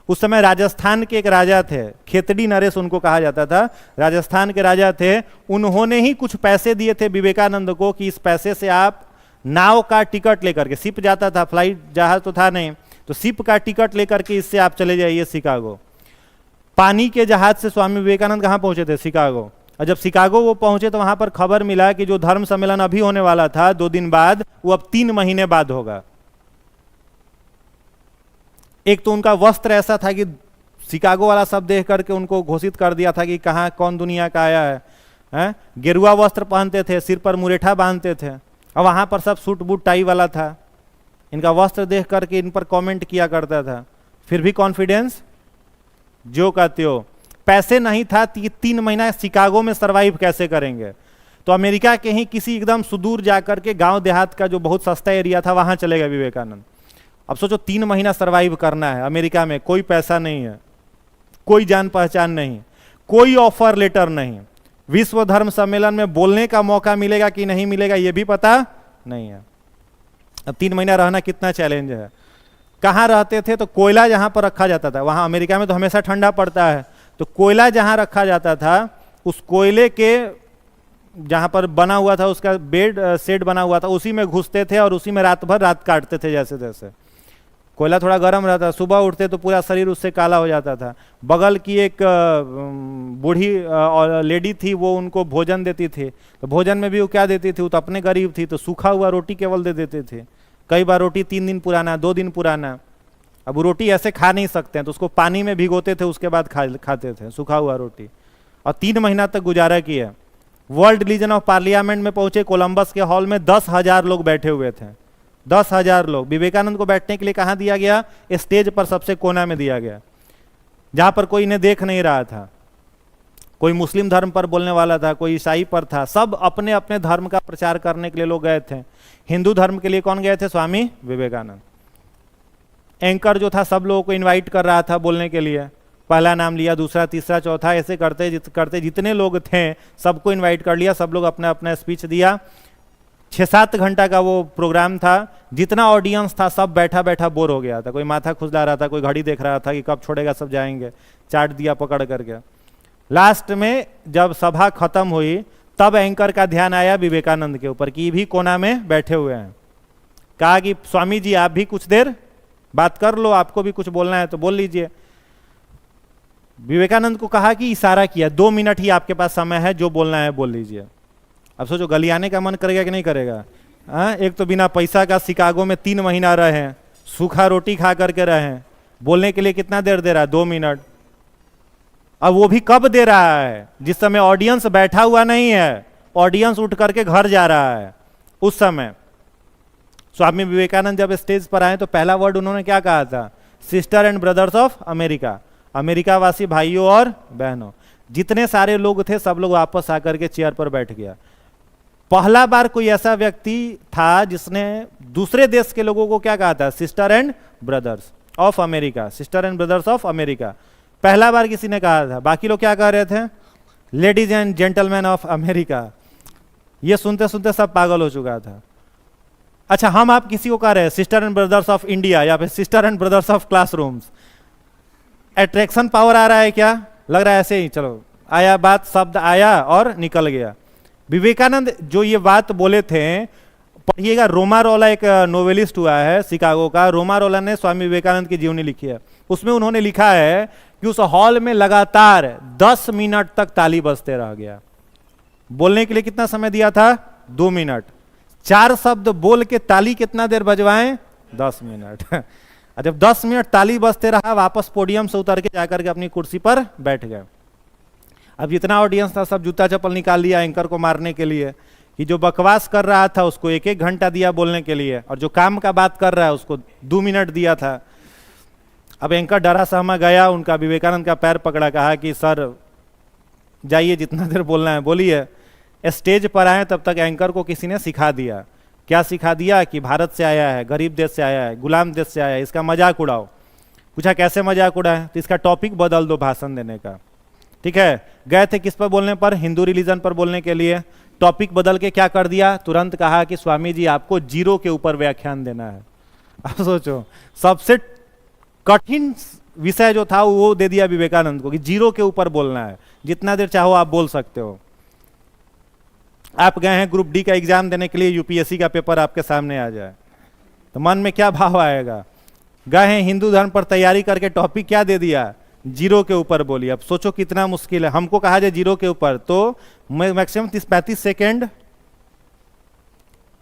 उस समय राजस्थान के एक राजा थे, खेतड़ी नरेश उनको कहा जाता था, राजस्थान के राजा थे। उन्होंने ही कुछ पैसे दिए थे विवेकानंद को कि इस पैसे से आप नाव का टिकट लेकर के, शिप जाता था, फ्लाइट जहाज तो था नहीं, तो शिप का टिकट लेकर के इससे आप चले जाइए शिकागो। पानी के जहाज से स्वामी विवेकानंद कहाँ पहुंचे थे, शिकागो। और जब शिकागो वो पहुंचे तो वहां पर खबर मिला कि जो धर्म सम्मेलन अभी होने वाला था 2 दिन बाद, वो अब 3 महीने बाद होगा। एक तो उनका वस्त्र ऐसा था कि शिकागो वाला सब देख करके उनको घोषित कर दिया था कि कहाँ कौन दुनिया का आया है? गेरुआ वस्त्र पहनते थे, सिर पर मुरेठा बांधते थे, और वहां पर सब सूट बूट टाई वाला था। इनका वस्त्र देख करके इन पर कमेंट किया करता था, फिर भी कॉन्फिडेंस जो का त्यों। पैसे नहीं था, 3 महीना शिकागो में सरवाइव कैसे करेंगे, तो अमेरिका के ही किसी एकदम सुदूर जाकर के गांव देहात का जो बहुत सस्ता एरिया था वहां चले गए विवेकानंद। अब सोचो 3 महीना सरवाइव करना है अमेरिका में, कोई पैसा नहीं है, कोई जान पहचान नहीं, कोई ऑफर लेटर नहीं, विश्व धर्म सम्मेलन में बोलने का मौका मिलेगा कि नहीं मिलेगा ये भी पता नहीं है। अब 3 महीना रहना कितना चैलेंज है। कहाँ रहते थे, तो कोयला जहां पर रखा जाता था, वहां अमेरिका में तो हमेशा ठंडा पड़ता है, तो कोयला जहां रखा जाता था उस कोयले के जहां पर बना हुआ था उसका बेड शेड बना हुआ था, उसी में घुसते थे और उसी में रात भर रात काटते थे। जैसे जैसे कोयला थोड़ा गर्म रहता, सुबह उठते तो पूरा शरीर उससे काला हो जाता था। बगल की एक बूढ़ी लेडी थी, वो उनको भोजन देती थी, तो भोजन में भी वो क्या देती थी, वो तो अपने गरीब थी, तो सूखा हुआ रोटी केवल दे देते थे। कई बार रोटी 3 दिन पुराना, 2 दिन पुराना। अब वो रोटी ऐसे खा नहीं सकते हैं तो उसको पानी में भिगोते थे, उसके बाद खाते थे सूखा हुआ रोटी, और 3 महीना तक गुजारा किया। वर्ल्ड लीजन ऑफ पार्लियामेंट में पहुंचे, कोलंबस के हॉल में 10,000 लोग बैठे हुए थे, 10,000 लोग। विवेकानंद को बैठने के लिए कहाँ दिया गया, स्टेज पर सबसे कोना में दिया गया, जहां पर कोई इन्हें देख नहीं रहा था। कोई मुस्लिम धर्म पर बोलने वाला था, कोई ईसाई पर था, सब अपने अपने धर्म का प्रचार करने के लिए लोग गए थे। हिंदू धर्म के लिए कौन गए थे, स्वामी विवेकानंद। एंकर जो था सब लोगों को इनवाइट कर रहा था बोलने के लिए, पहला नाम लिया, दूसरा, तीसरा, चौथा, ऐसे करते जितने लोग थे सबको इनवाइट कर लिया, सब लोग अपना अपना स्पीच दिया। 6-7 घंटा का वो प्रोग्राम था। जितना ऑडियंस था सब बैठा बैठा बोर हो गया था, कोई माथा खुजला रहा था, कोई घड़ी देख रहा था कि कब छोड़ेगा, सब जाएंगे, चाट दिया पकड़ करके। लास्ट में जब सभा खत्म हुई तब एंकर का ध्यान आया विवेकानंद के ऊपर कि भी कोना में बैठे हुए हैं। कहा कि स्वामी जी आप भी कुछ देर बात कर लो, आपको भी कुछ बोलना है तो बोल लीजिए। विवेकानंद को कहा कि इशारा किया, 2 मिनट ही आपके पास समय है, जो बोलना है बोल लीजिए। अब सोचो गलियाने का मन करेगा कि नहीं करेगा। एक तो बिना पैसा का शिकागो में 3 महीना रहे, सूखा रोटी खा करके रहे, बोलने के लिए कितना देर दे रहा है, 2 मिनट। अब वो भी कब दे रहा है, जिस समय ऑडियंस बैठा हुआ नहीं है, ऑडियंस उठ करके घर जा रहा है। उस समय स्वामी विवेकानंद जब स्टेज पर आए तो पहला वर्ड उन्होंने क्या कहा था, sister and brothers of America, America वासी भाइयों और बहनों। जितने सारे लोग थे सब लोग वापस आकर के चेयर पर बैठ गया। पहला बार कोई ऐसा व्यक्ति था जिसने दूसरे देश के लोगों को क्या कहा था, sister and brothers of America, sister and brothers of America, पहला बार किसी ने कहा था। बाकी लोग क्या कह रहे थे, ladies and gentleman of America. ये सुनते सुनते सब पागल हो चुका था। अच्छा, हम आप किसी को कह रहे हैं sister and brothers of India या फिर sister and brothers of classrooms. Attraction power आ रहा है क्या, लग रहा है ऐसे ही, चलो आया बात, शब्द आया और निकल गया। विवेकानंद जो ये बात बोले थे, पढ़िएगा, रोमारोला एक नोवेलिस्ट हुआ है शिकागो का, रोमारोला ने स्वामी विवेकानंद की जीवनी लिखी है। उसमें उन्होंने लिखा है कि उस हॉल में लगातार 10 मिनट तक ताली बजते रह गया। बोलने के लिए कितना समय दिया था? 2 मिनट। 4 शब्द बोल के ताली कितना देर बजवाएं? 10 मिनट। जब 10 मिनट ताली बजते रहा, वापस पोडियम से उतर के जाकर के अपनी कुर्सी पर बैठ गए। अब जितना ऑडियंस था सब जूता चप्पल निकाल लिया एंकर को मारने के लिए, कि जो बकवास कर रहा था उसको 1-1 घंटा दिया बोलने के लिए, और जो काम का बात कर रहा है उसको 2 मिनट दिया था। अब एंकर डरा सहमा गया, उनका विवेकानंद का पैर पकड़ा, कहा कि सर जाइए, जितना देर बोलना है बोलिए। स्टेज पर आए तब तक एंकर को किसी ने सिखा दिया। क्या सिखा दिया? कि भारत से आया है, गरीब देश से आया है, गुलाम देश से आया है, इसका मजाक उड़ाओ। पूछा कैसे मजाक उड़ाए? तो इसका टॉपिक बदल दो भाषण देने का। ठीक है, गए थे किस पर बोलने पर? हिंदू रिलीजन पर बोलने के लिए। टॉपिक बदल के क्या कर दिया? तुरंत कहा कि स्वामी जी आपको जीरो के ऊपर व्याख्यान देना है। अब सोचो, सबसे कठिन विषय जो था वो दे दिया विवेकानंद को कि जीरो के ऊपर बोलना है, जितना देर चाहो आप बोल सकते हो। आप गए हैं ग्रुप डी का एग्जाम देने के लिए, यूपीएससी का पेपर आपके सामने आ जाए तो मन में क्या भाव आएगा? गए हैं हिंदू धर्म पर तैयारी करके, टॉपिक क्या दे दिया? जीरो के ऊपर बोलिए। अब सोचो कितना मुश्किल है। हमको कहा जाए जीरो के ऊपर तो मैक्सिमम 30-35 सेकेंड,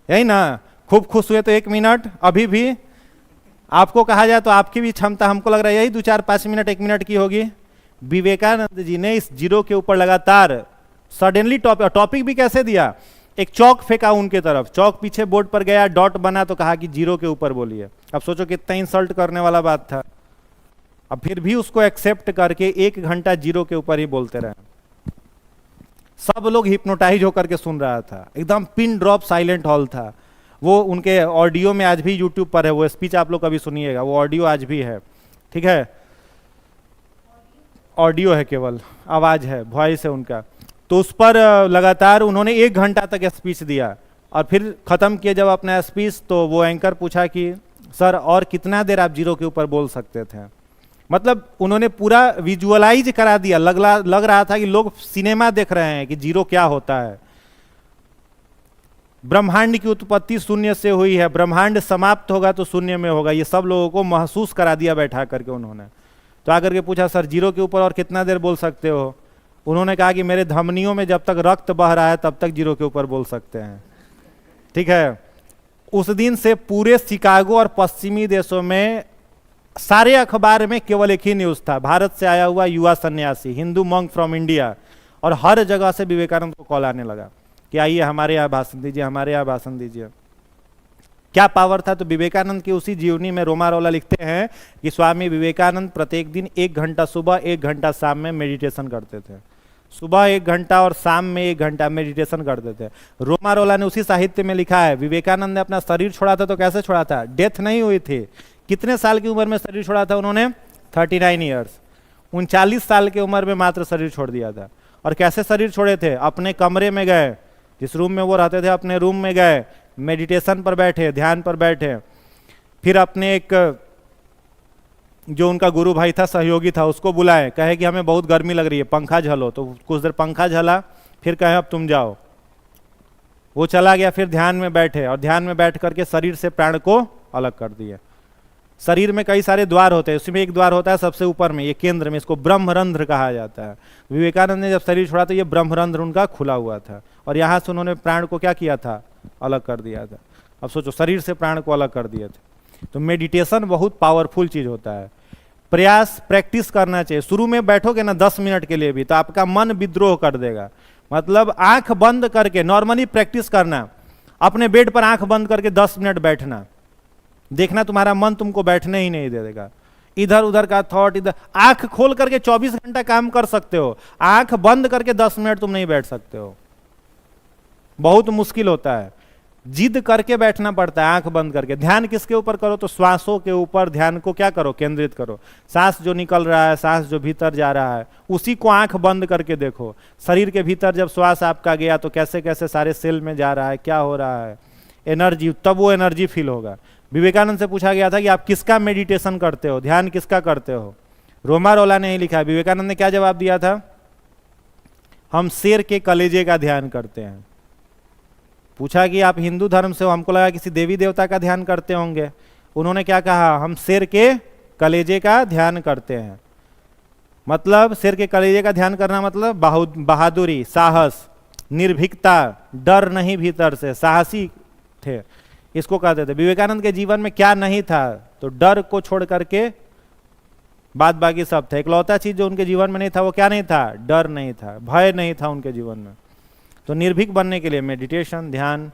यही ना। खूब खुश हुए तो 1 मिनट। अभी भी आपको कहा जाए तो आपकी भी क्षमता हमको लग रहा है यही 2-4-5 मिनट 1 मिनट की होगी। विवेकानंद जी ने इस जीरो के ऊपर लगातार सडनली टॉपिक भी कैसे दिया? एक चौक फेंका उनके तरफ, चौक पीछे बोर्ड पर गया, डॉट बना तो कहा कि जीरो के ऊपर बोलिए। अब सोचो कितना इंसल्ट करने वाला बात था। अब फिर भी उसको एक्सेप्ट करके 1 घंटा जीरो के ऊपर ही बोलते रहे। सब लोग हिप्नोटाइज होकर के सुन रहा था, एकदम पिन ड्रॉप साइलेंट हॉल था। वो उनके ऑडियो में आज भी यूट्यूब पर है, वो स्पीच आप लोग कभी सुनिएगा, वो ऑडियो आज भी है। ठीक है, ऑडियो है, केवल आवाज है, वॉइस है उनका। तो उस पर लगातार उन्होंने 1 घंटा तक स्पीच दिया और फिर खत्म किया जब अपना स्पीच, तो वो एंकर पूछा कि सर और कितना देर आप जीरो के ऊपर बोल सकते थे? मतलब उन्होंने पूरा विजुअलाइज करा दिया, लग रहा था कि लोग सिनेमा देख रहे हैं कि जीरो क्या होता है। ब्रह्मांड की उत्पत्ति शून्य से हुई है, ब्रह्मांड समाप्त होगा तो शून्य में होगा, ये सब लोगों को महसूस करा दिया बैठा करके उन्होंने। तो आकर के पूछा सर जीरो के ऊपर और कितना देर बोल सकते हो? उन्होंने कहा कि मेरे धमनियों में जब तक रक्त बह रहा है तब तक जीरो के ऊपर बोल सकते हैं। ठीक है, उस दिन से पूरे शिकागो और पश्चिमी देशों में सारे अखबार में केवल एक ही न्यूज था, भारत से आया हुआ युवा सन्यासी, हिंदू मंक फ्रॉम इंडिया। और हर जगह से विवेकानंद को कॉल आने लगा कि आइए हमारे यहाँ भाषण दीजिए, हमारे यहाँ भाषण दीजिए। क्या पावर था? तो विवेकानंद की उसी जीवनी में रोमा रोला लिखते हैं कि स्वामी विवेकानंद प्रत्येक दिन 1 घंटा सुबह 1 घंटा शाम में मेडिटेशन करते थे। सुबह 1 घंटा और शाम में 1 घंटा मेडिटेशन करते थे। रोमा रोला ने उसी साहित्य में लिखा है विवेकानंद ने अपना शरीर छोड़ा था तो कैसे छोड़ा था? डेथ नहीं हुई थी। कितने साल की उम्र में शरीर छोड़ा था उन्होंने? 39 ईयर्स। 39 साल की उम्र में मात्र शरीर छोड़ दिया था। और कैसे शरीर छोड़े थे? अपने कमरे में गए, जिस रूम में वो रहते थे अपने रूम में गए, मेडिटेशन पर बैठे, ध्यान पर बैठे। फिर अपने एक जो उनका गुरु भाई था, सहयोगी था, उसको बुलाए, कहे कि हमें बहुत गर्मी लग रही है, पंखा झलो। तो कुछ देर पंखा झला, फिर कहे अब तुम जाओ। वो चला गया, फिर ध्यान में बैठे और ध्यान में बैठ करके शरीर से प्राण को अलग कर दिए। शरीर में कई सारे द्वार होते हैं, उसमें एक द्वार होता है सबसे ऊपर में, ये केंद्र में, इसको ब्रह्मरंध्र कहा जाता है। विवेकानंद ने जब शरीर छोड़ा तो ये ब्रह्मरंध्र उनका खुला हुआ था और यहाँ से उन्होंने प्राण को क्या किया था? अलग कर दिया था। अब सोचो, शरीर से प्राण को अलग कर दिए थे। तो मेडिटेशन बहुत पावरफुल चीज होता है। प्रयास, प्रैक्टिस करना चाहिए। शुरू में बैठोगे ना 10 मिनट के लिए भी तो आपका मन विद्रोह कर देगा। मतलब आंख बंद करके नॉर्मली प्रैक्टिस करना, अपने बेड पर आंख बंद करके 10 मिनट बैठना, देखना तुम्हारा मन तुमको बैठने ही नहीं दे देगा। इधर उधर का थॉट, इधर आंख खोल करके 24 घंटा काम कर सकते हो, आंख बंद करके 10 मिनट तुम नहीं बैठ सकते हो। बहुत मुश्किल होता है, जिद करके बैठना पड़ता है आंख बंद करके। ध्यान किसके ऊपर करो? तो श्वासों के ऊपर ध्यान को क्या करो? केंद्रित करो। सांस जो निकल रहा है, सांस जो भीतर जा रहा है, उसी को आंख बंद करके देखो। शरीर के भीतर जब श्वास आपका गया तो कैसे कैसे सारे सेल में जा रहा है, क्या हो रहा है, एनर्जी, तब वो एनर्जी फील होगा। विवेकानंद से पूछा गया था कि आप किसका मेडिटेशन करते हो, ध्यान किसका करते हो? रोमा रोला ने ही लिखा। विवेकानंद ने क्या जवाब दिया था? हम शेर के कलेजे का ध्यान करते हैं। पूछा कि आप हिंदू धर्म से हो, हमको लगा किसी देवी देवता का ध्यान करते होंगे। उन्होंने क्या कहा? हम शेर के कलेजे का ध्यान करते हैं। मतलब सिर के कलेजे का ध्यान करना मतलब बहादुरी, साहस, निर्भीकता, डर नहीं भीतर से, साहसी थे, इसको कहते थे। विवेकानंद के जीवन में क्या नहीं था? तो डर को छोड़ करके बाद बाकी सब था। इकलौता चीज जो उनके जीवन में नहीं था वो क्या नहीं था? डर नहीं था, भय नहीं था उनके जीवन में। तो निर्भीक बनने के लिए मेडिटेशन, ध्यान,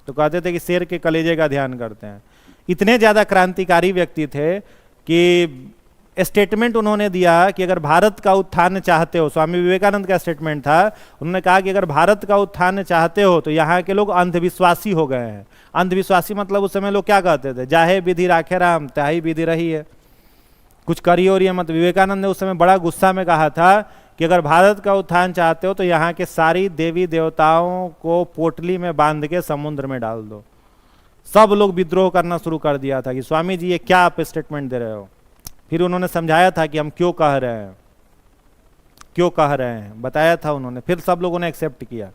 तो कहते थे कि शेर के कलेजे का ध्यान करते हैं। इतने ज्यादा क्रांतिकारी व्यक्ति थे कि स्टेटमेंट उन्होंने दिया कि अगर भारत का उत्थान चाहते हो, स्वामी विवेकानंद का स्टेटमेंट था, उन्होंने कहा कि अगर भारत का उत्थान चाहते हो तो यहाँ के लोग अंधविश्वासी हो गए हैं। अंधविश्वासी मतलब उस समय लोग क्या कहते थे? जाहे विधि राखे राम, ताही विधि रही है, कुछ करिए और ये मत। विवेकानंद ने उस समय बड़ा गुस्सा में कहा था कि अगर भारत का उत्थान चाहते हो तो यहाँ के सारी देवी देवताओं को पोटली में बांध के समुद्र में डाल दो। सब लोग विद्रोह करना शुरू कर दिया था कि स्वामी जी ये क्या आप स्टेटमेंट दे रहे हो। फिर उन्होंने समझाया था कि हम क्यों कह रहे हैं, क्यों कह रहे हैं, बताया था उन्होंने। फिर सब लोगों ने एक्सेप्ट किया।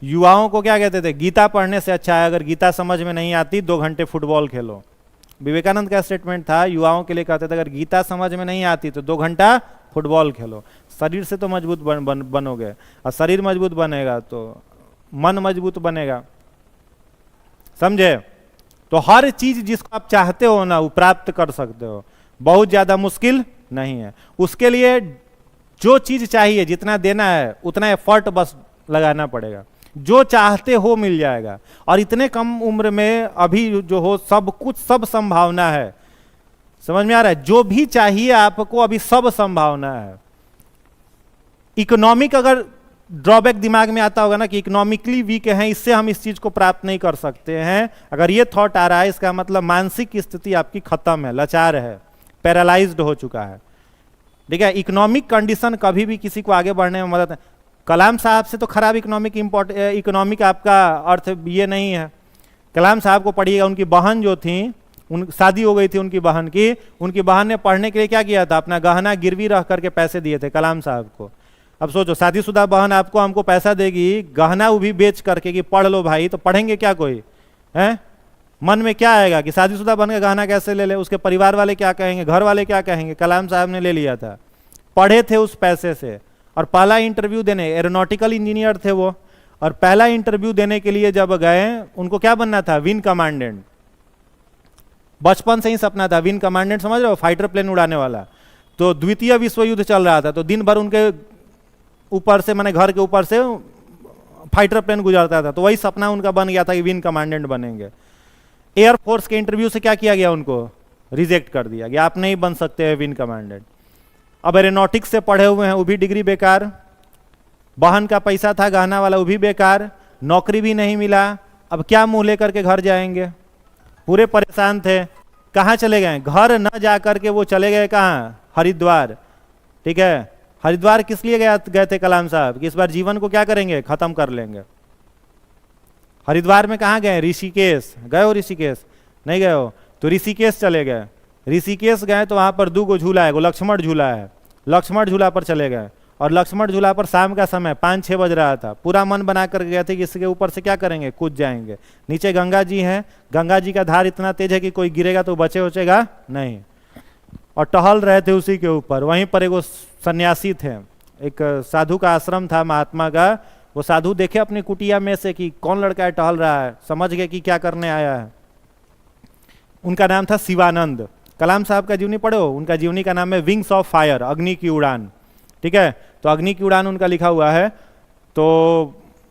युवाओं को क्या कहते थे? गीता पढ़ने से अच्छा है अगर गीता समझ में नहीं आती 2 घंटे फुटबॉल खेलो। विवेकानंद का स्टेटमेंट था, युवाओं के लिए कहते थे अगर गीता समझ में नहीं आती तो 2 घंटा फुटबॉल खेलो। शरीर से तो मजबूत बनोगे, और शरीर मजबूत बनेगा तो मन मजबूत बनेगा, समझे? तो हर चीज जिसको आप चाहते हो ना वो प्राप्त कर सकते हो, बहुत ज्यादा मुश्किल नहीं है। उसके लिए जो चीज चाहिए, जितना देना है उतना एफर्ट बस लगाना पड़ेगा, जो चाहते हो मिल जाएगा। और इतने कम उम्र में अभी जो हो सब कुछ, सब संभावना है। समझ में आ रहा है? जो भी चाहिए आपको अभी सब संभावना है। इकोनॉमिक अगर ड्रॉबैक दिमाग में आता होगा ना कि इकोनॉमिकली वीक हैं, इससे हम इस चीज को प्राप्त नहीं कर सकते हैं, अगर ये थॉट आ रहा है इसका मतलब मानसिक स्थिति आपकी खत्म है, लाचार है, पैरालाइज्ड हो चुका है। ठीक है? इकोनॉमिक कंडीशन कभी भी किसी को आगे बढ़ने में मदद। कलाम साहब से तो खराब इकोनॉमिक आपका अर्थ ये नहीं है। कलाम साहब को पढ़िएगा, उनकी बहन जो थी, शादी हो गई थी उनकी बहन की, उनकी बहन ने पढ़ने के लिए क्या किया था? अपना गहना गिरवी रख करके पैसे दिए थे कलाम साहब को। अब सोचो, शादीशुदा बहन आपको हमको पैसा देगी गहना वो भी बेच करके कि पढ़ लो भाई, तो पढ़ेंगे क्या कोई? हैं? मन में क्या आएगा कि शादीशुदा बन के गहना कैसे ले ले, उसके परिवार वाले क्या कहेंगे, घर वाले क्या कहेंगे? कलाम साहब ने ले लिया था, पढ़े थे उस पैसे से। और पहला इंटरव्यू देने, एरोनॉटिकल इंजीनियर थे वो, और पहला इंटरव्यू देने के लिए जब गए, उनको क्या बनना था? Wing commandant. बचपन से ही सपना था विंग कमांडेंट, समझ रहे हो? फाइटर प्लेन उड़ाने वाला। तो द्वितीय विश्व युद्ध चल रहा था, तो दिन भर उनके ऊपर से, माने घर के ऊपर से फाइटर प्लेन गुजरता था, तो वही सपना उनका बन गया था कि विंग कमांडेंट बनेंगे। एयरफोर्स के इंटरव्यू से क्या किया गया? उनको रिजेक्ट कर दिया गया, आप नहीं बन सकते हैं विंग कमांडेंट। अब एरोनॉटिक्स से पढ़े हुए हैं, वो भी डिग्री बेकार। बहन का पैसा था गहना वाला, वो भी बेकार। नौकरी भी नहीं मिला। अब क्या मुंह लेकर के घर जाएंगे? पूरे परेशान थे। कहाँ चले गए? घर न जा करके वो चले गए कहाँ? हरिद्वार। ठीक है? हरिद्वार किस लिए गए थे कलाम साहब? कि इस बार जीवन को क्या करेंगे? खत्म कर लेंगे। हरिद्वार में कहाँ गए? ऋषिकेश। गए हो ऋषिकेश? नहीं गए हो? तो ऋषिकेश चले गए। ऋषिकेश गए तो वहां पर 2 झूला है, लक्ष्मण झूला है, लक्ष्मण झूला पर चले गए। और लक्ष्मण झूला पर शाम का समय 5-6 बज रहा था, पूरा मन बना कर गए थे कि इसके ऊपर से क्या करेंगे? कूद जाएंगे। नीचे गंगा जी हैं, गंगा जी का धार इतना तेज है कि कोई गिरेगा तो बचे उचेगा नहीं। और टहल रहे थे उसी के ऊपर। वहीं पर एक सन्यासी थे, एक साधु का आश्रम था महात्मा का। वो साधु देखे अपनी कुटिया में से कि कौन लड़का है टहल रहा है, समझ गए कि क्या करने आया है। उनका नाम था शिवानंद। कलाम साहब का जीवनी पढ़ो, उनका जीवनी का नाम है विंग्स ऑफ फायर, अग्नि की उड़ान। ठीक है? तो अग्नि की उड़ान उनका लिखा हुआ है। तो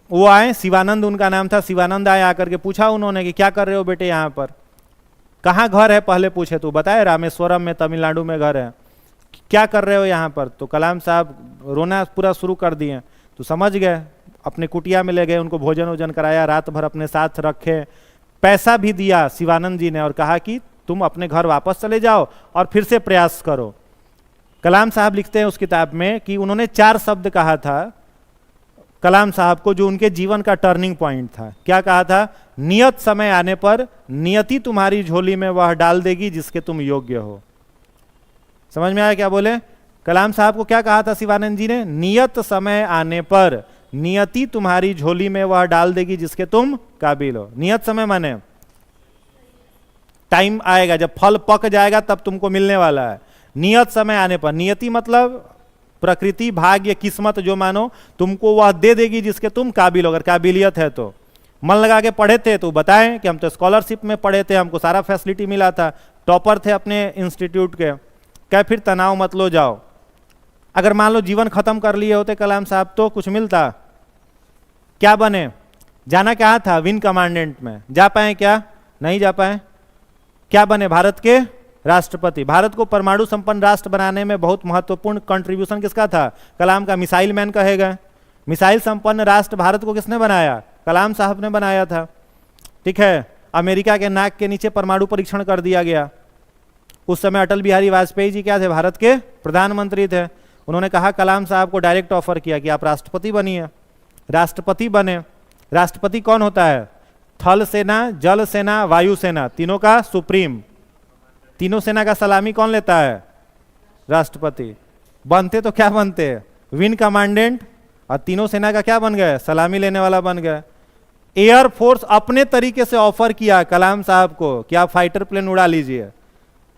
वो आए, शिवानंद उनका नाम था। शिवानंद आए, आकर के पूछा उन्होंने कि क्या कर रहे हो बेटे यहाँ पर, कहाँ घर है? पहले पूछे तो बताए रामेश्वरम में, तमिलनाडु में घर है। क्या कर रहे हो यहाँ पर? तो कलाम साहब रोना पूरा शुरू कर दिए। तो समझ गए, अपने कुटिया में ले गए, उनको भोजन वोजन कराया, रात भर अपने साथ रखे, पैसा भी दिया शिवानंद जी ने, और कहा कि तुम अपने घर वापस चले जाओ और फिर से प्रयास करो। कलाम साहब लिखते हैं उस किताब में कि उन्होंने 4 शब्द कहा था कलाम साहब को, जो उनके जीवन का टर्निंग पॉइंट था। क्या कहा था? नियत समय आने पर नियति तुम्हारी झोली में वह डाल देगी जिसके तुम योग्य हो। समझ में आया क्या बोले? कलाम साहब को क्या कहा था शिवानंद जी ने? नियत समय आने पर नियति तुम्हारी झोली में वह डाल देगी जिसके तुम काबिल हो। नियत समय माने टाइम आएगा, जब फल पक जाएगा तब तुमको मिलने वाला है। नियत समय आने पर, नियति मतलब प्रकृति, भाग्य, किस्मत, जो मानो तुमको वह दे देगी जिसके तुम काबिल हो। अगर काबिलियत है तो मन लगा के पढ़े थे तो बताएं कि हम तो स्कॉलरशिप में पढ़े थे, हमको सारा फैसिलिटी मिला था, टॉपर थे अपने इंस्टीट्यूट के, क्या फिर तनाव मत लो, जाओ। अगर मान लो जीवन खत्म कर लिए होते कलाम साहब तो कुछ मिलता? क्या बने? जाना कहाँ था? विंग कमांडेंट में। जा पाए क्या? नहीं जा पाए। क्या बने? भारत के राष्ट्रपति। भारत को परमाणु संपन्न राष्ट्र बनाने में बहुत महत्वपूर्ण कंट्रीब्यूशन किसका था? कलाम का। मिसाइल मैन कहे गए। मिसाइल संपन्न राष्ट्र भारत को किसने बनाया? कलाम साहब ने बनाया था। ठीक है, अमेरिका के नाक के नीचे परमाणु परीक्षण कर दिया गया। उस समय अटल बिहारी वाजपेयी जी क्या थे? भारत के प्रधानमंत्री थे। उन्होंने कहा, कलाम साहब को डायरेक्ट ऑफर किया कि आप राष्ट्रपति बनिए। राष्ट्रपति बने। राष्ट्रपति कौन होता है? थल सेना, जल सेना, वायु सेना, तीनों का सुप्रीम। तीनों सेना का सलामी कौन लेता है? राष्ट्रपति। बनते तो क्या बनते? Wing commandant. और तीनों सेना का क्या बन गए? सलामी लेने वाला बन गए। एयरफोर्स अपने तरीके से ऑफर किया कलाम साहब को कि आप फाइटर प्लेन उड़ा लीजिए,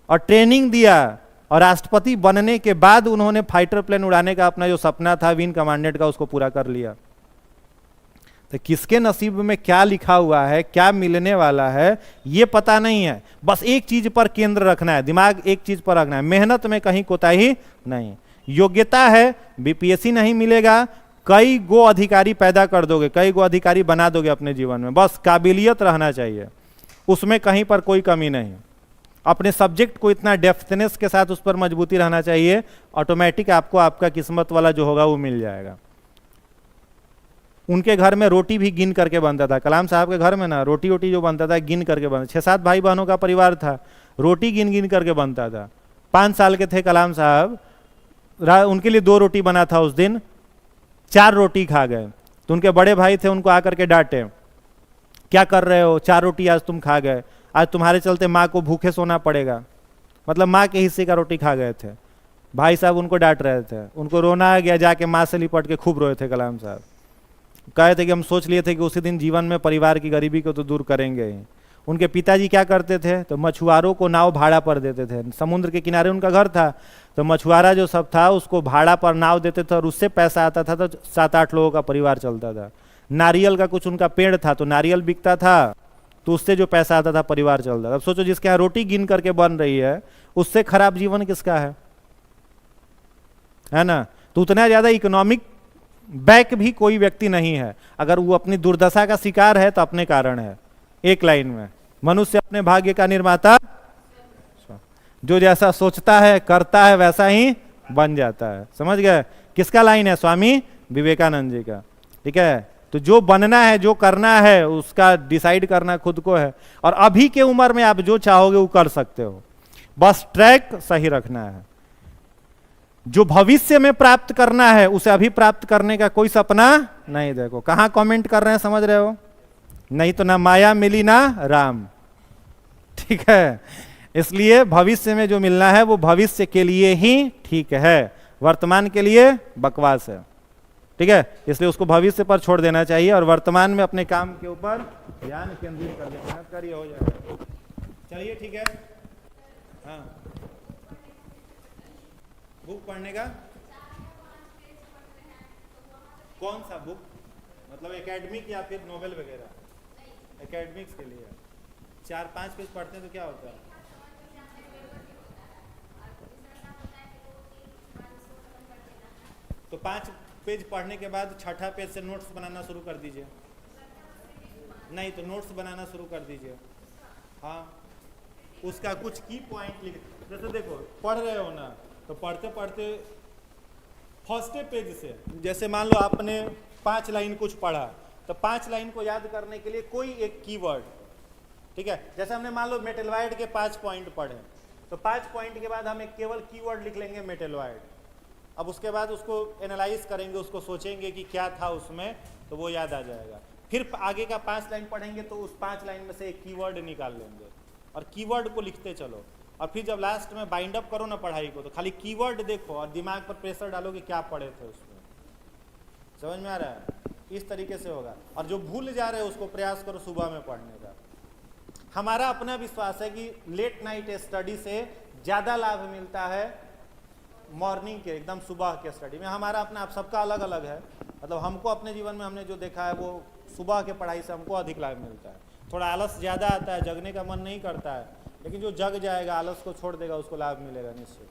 और ट्रेनिंग दिया, और राष्ट्रपति बनने के बाद उन्होंने फाइटर प्लेन उड़ाने का अपना जो सपना था विंग कमांडेंट का, उसको पूरा कर लिया। तो किसके नसीब में क्या लिखा हुआ है, क्या मिलने वाला है, ये पता नहीं है। बस एक चीज पर केंद्र रखना है, दिमाग एक चीज पर रखना है, मेहनत में कहीं कोताही नहीं। योग्यता है, बीपीएससी नहीं मिलेगा, कई गो अधिकारी पैदा कर दोगे, कई गो अधिकारी बना दोगे अपने जीवन में, बस काबिलियत रहना चाहिए, उसमें कहीं पर कोई कमी नहीं। अपने सब्जेक्ट को इतना डेप्थनेस के साथ उस पर मजबूती रहना चाहिए, ऑटोमेटिक आपको आपका किस्मत वाला जो होगा वो मिल जाएगा। उनके घर में रोटी भी गिन करके बनता था। कलाम साहब के घर में ना रोटी जो बनता था गिन करके बनता। 6-7 भाई बहनों का परिवार था, रोटी गिन गिन करके बनता था। 5 साल के थे कलाम साहब, उनके लिए 2 रोटी बना था उस दिन, 4 रोटी खा गए। तो उनके बड़े भाई थे, उनको आकर के डांटे, क्या कर रहे हो, 4 रोटी आज तुम खा गए, आज तुम्हारे चलते माँ को भूखे सोना पड़ेगा। मतलब माँ के हिस्से का रोटी खा गए थे। भाई साहब उनको डांट रहे थे, उनको रोना आ गया, जाके माँ से लिपट के खूब रोए थे कलाम साहब। कहे थे कि हम सोच लिए थे कि उसी दिन जीवन में परिवार की गरीबी को तो दूर करेंगे ही। उनके पिताजी क्या करते थे? तो मछुआरों को नाव भाड़ा पर देते थे। समुद्र के किनारे उनका घर था, तो मछुआरा जो सब था उसको भाड़ा पर नाव देते थे, और उससे पैसा आता था, तो 7-8 लोगों का परिवार चलता था। नारियल का कुछ उनका पेड़ था, तो नारियल बिकता था, तो उससे जो पैसा आता था परिवार चलता था। अब सोचो, जिसके यहाँ रोटी गिन करके बन रही है, उससे खराब जीवन किसका है ना? तो उतना ज्यादा इकोनॉमिक बैक भी कोई व्यक्ति नहीं है। अगर वो अपनी दुर्दशा का शिकार है तो अपने कारण है। एक लाइन में, मनुष्य अपने भाग्य का निर्माता, जो जैसा सोचता है करता है वैसा ही बन जाता है। समझ गए? किसका लाइन है? स्वामी विवेकानंद जी का। ठीक है, तो जो बनना है, जो करना है, उसका डिसाइड करना खुद को है। और अभी के उम्र में आप जो चाहोगे वो कर सकते हो, बस ट्रैक सही रखना है। जो भविष्य में प्राप्त करना है उसे अभी प्राप्त करने का कोई सपना नहीं। देखो कहां कमेंट कर रहे हैं, समझ रहे हो? नहीं तो ना माया मिली ना राम। ठीक है, इसलिए भविष्य में जो मिलना है वो भविष्य के लिए ही ठीक है, वर्तमान के लिए बकवास है। ठीक है, इसलिए उसको भविष्य पर छोड़ देना चाहिए और वर्तमान में अपने काम के ऊपर ध्यान केंद्रित कर देना करिए, हो जाएगा। चलिए ठीक है। हाँ, बुक पढ़ने का कौन सा बुक? मतलब एकेडमिक या फिर नोवेल वगैरह? एकेडमिक्स के लिए 4-5 पेज पढ़ते हैं तो क्या होता है? तो 5 पेज पढ़ने के बाद 6ठा पेज से नोट्स बनाना शुरू कर दीजिए। नहीं तो नोट्स बनाना शुरू कर दीजिए। हाँ, उसका कुछ की पॉइंट लिख, जैसे देखो पढ़ रहे हो ना, तो पढ़ते पढ़ते फर्स्ट पेज से, जैसे मान लो आपने 5 लाइन कुछ पढ़ा, तो 5 लाइन को याद करने के लिए कोई एक कीवर्ड, ठीक है, जैसे हमने मान लो मेटलवाइड के 5 पॉइंट पढ़े, तो 5 पॉइंट के बाद हम एक केवल कीवर्ड लिख लेंगे मेटलवाइड। अब उसके बाद उसको एनालाइज करेंगे, उसको सोचेंगे कि क्या था उसमें, तो वो याद आ जाएगा। फिर आगे का 5 लाइन पढ़ेंगे तो उस 5 लाइन में से एक कीवर्ड निकाल लेंगे और कीवर्ड को लिखते चलो, और फिर जब लास्ट में बाइंड अप करो ना पढ़ाई को, तो खाली कीवर्ड देखो और दिमाग पर प्रेशर डालो कि क्या पढ़े थे उसमें। समझ में आ रहा है? इस तरीके से होगा। और जो भूल जा रहे हो उसको प्रयास करो सुबह में पढ़ने का। हमारा अपना विश्वास है कि लेट नाइट स्टडी से ज़्यादा लाभ मिलता है मॉर्निंग के एकदम सुबह के स्टडी में। हमारा अपना आप सबका अलग अलग है, मतलब हमको अपने जीवन में हमने जो देखा है वो सुबह के पढ़ाई से हमको अधिक लाभ मिलता है। थोड़ा आलस ज़्यादा आता है, जगने का मन नहीं करता है, लेकिन जो जग जाएगा आलस को छोड़ देगा उसको लाभ मिलेगा निश्चित।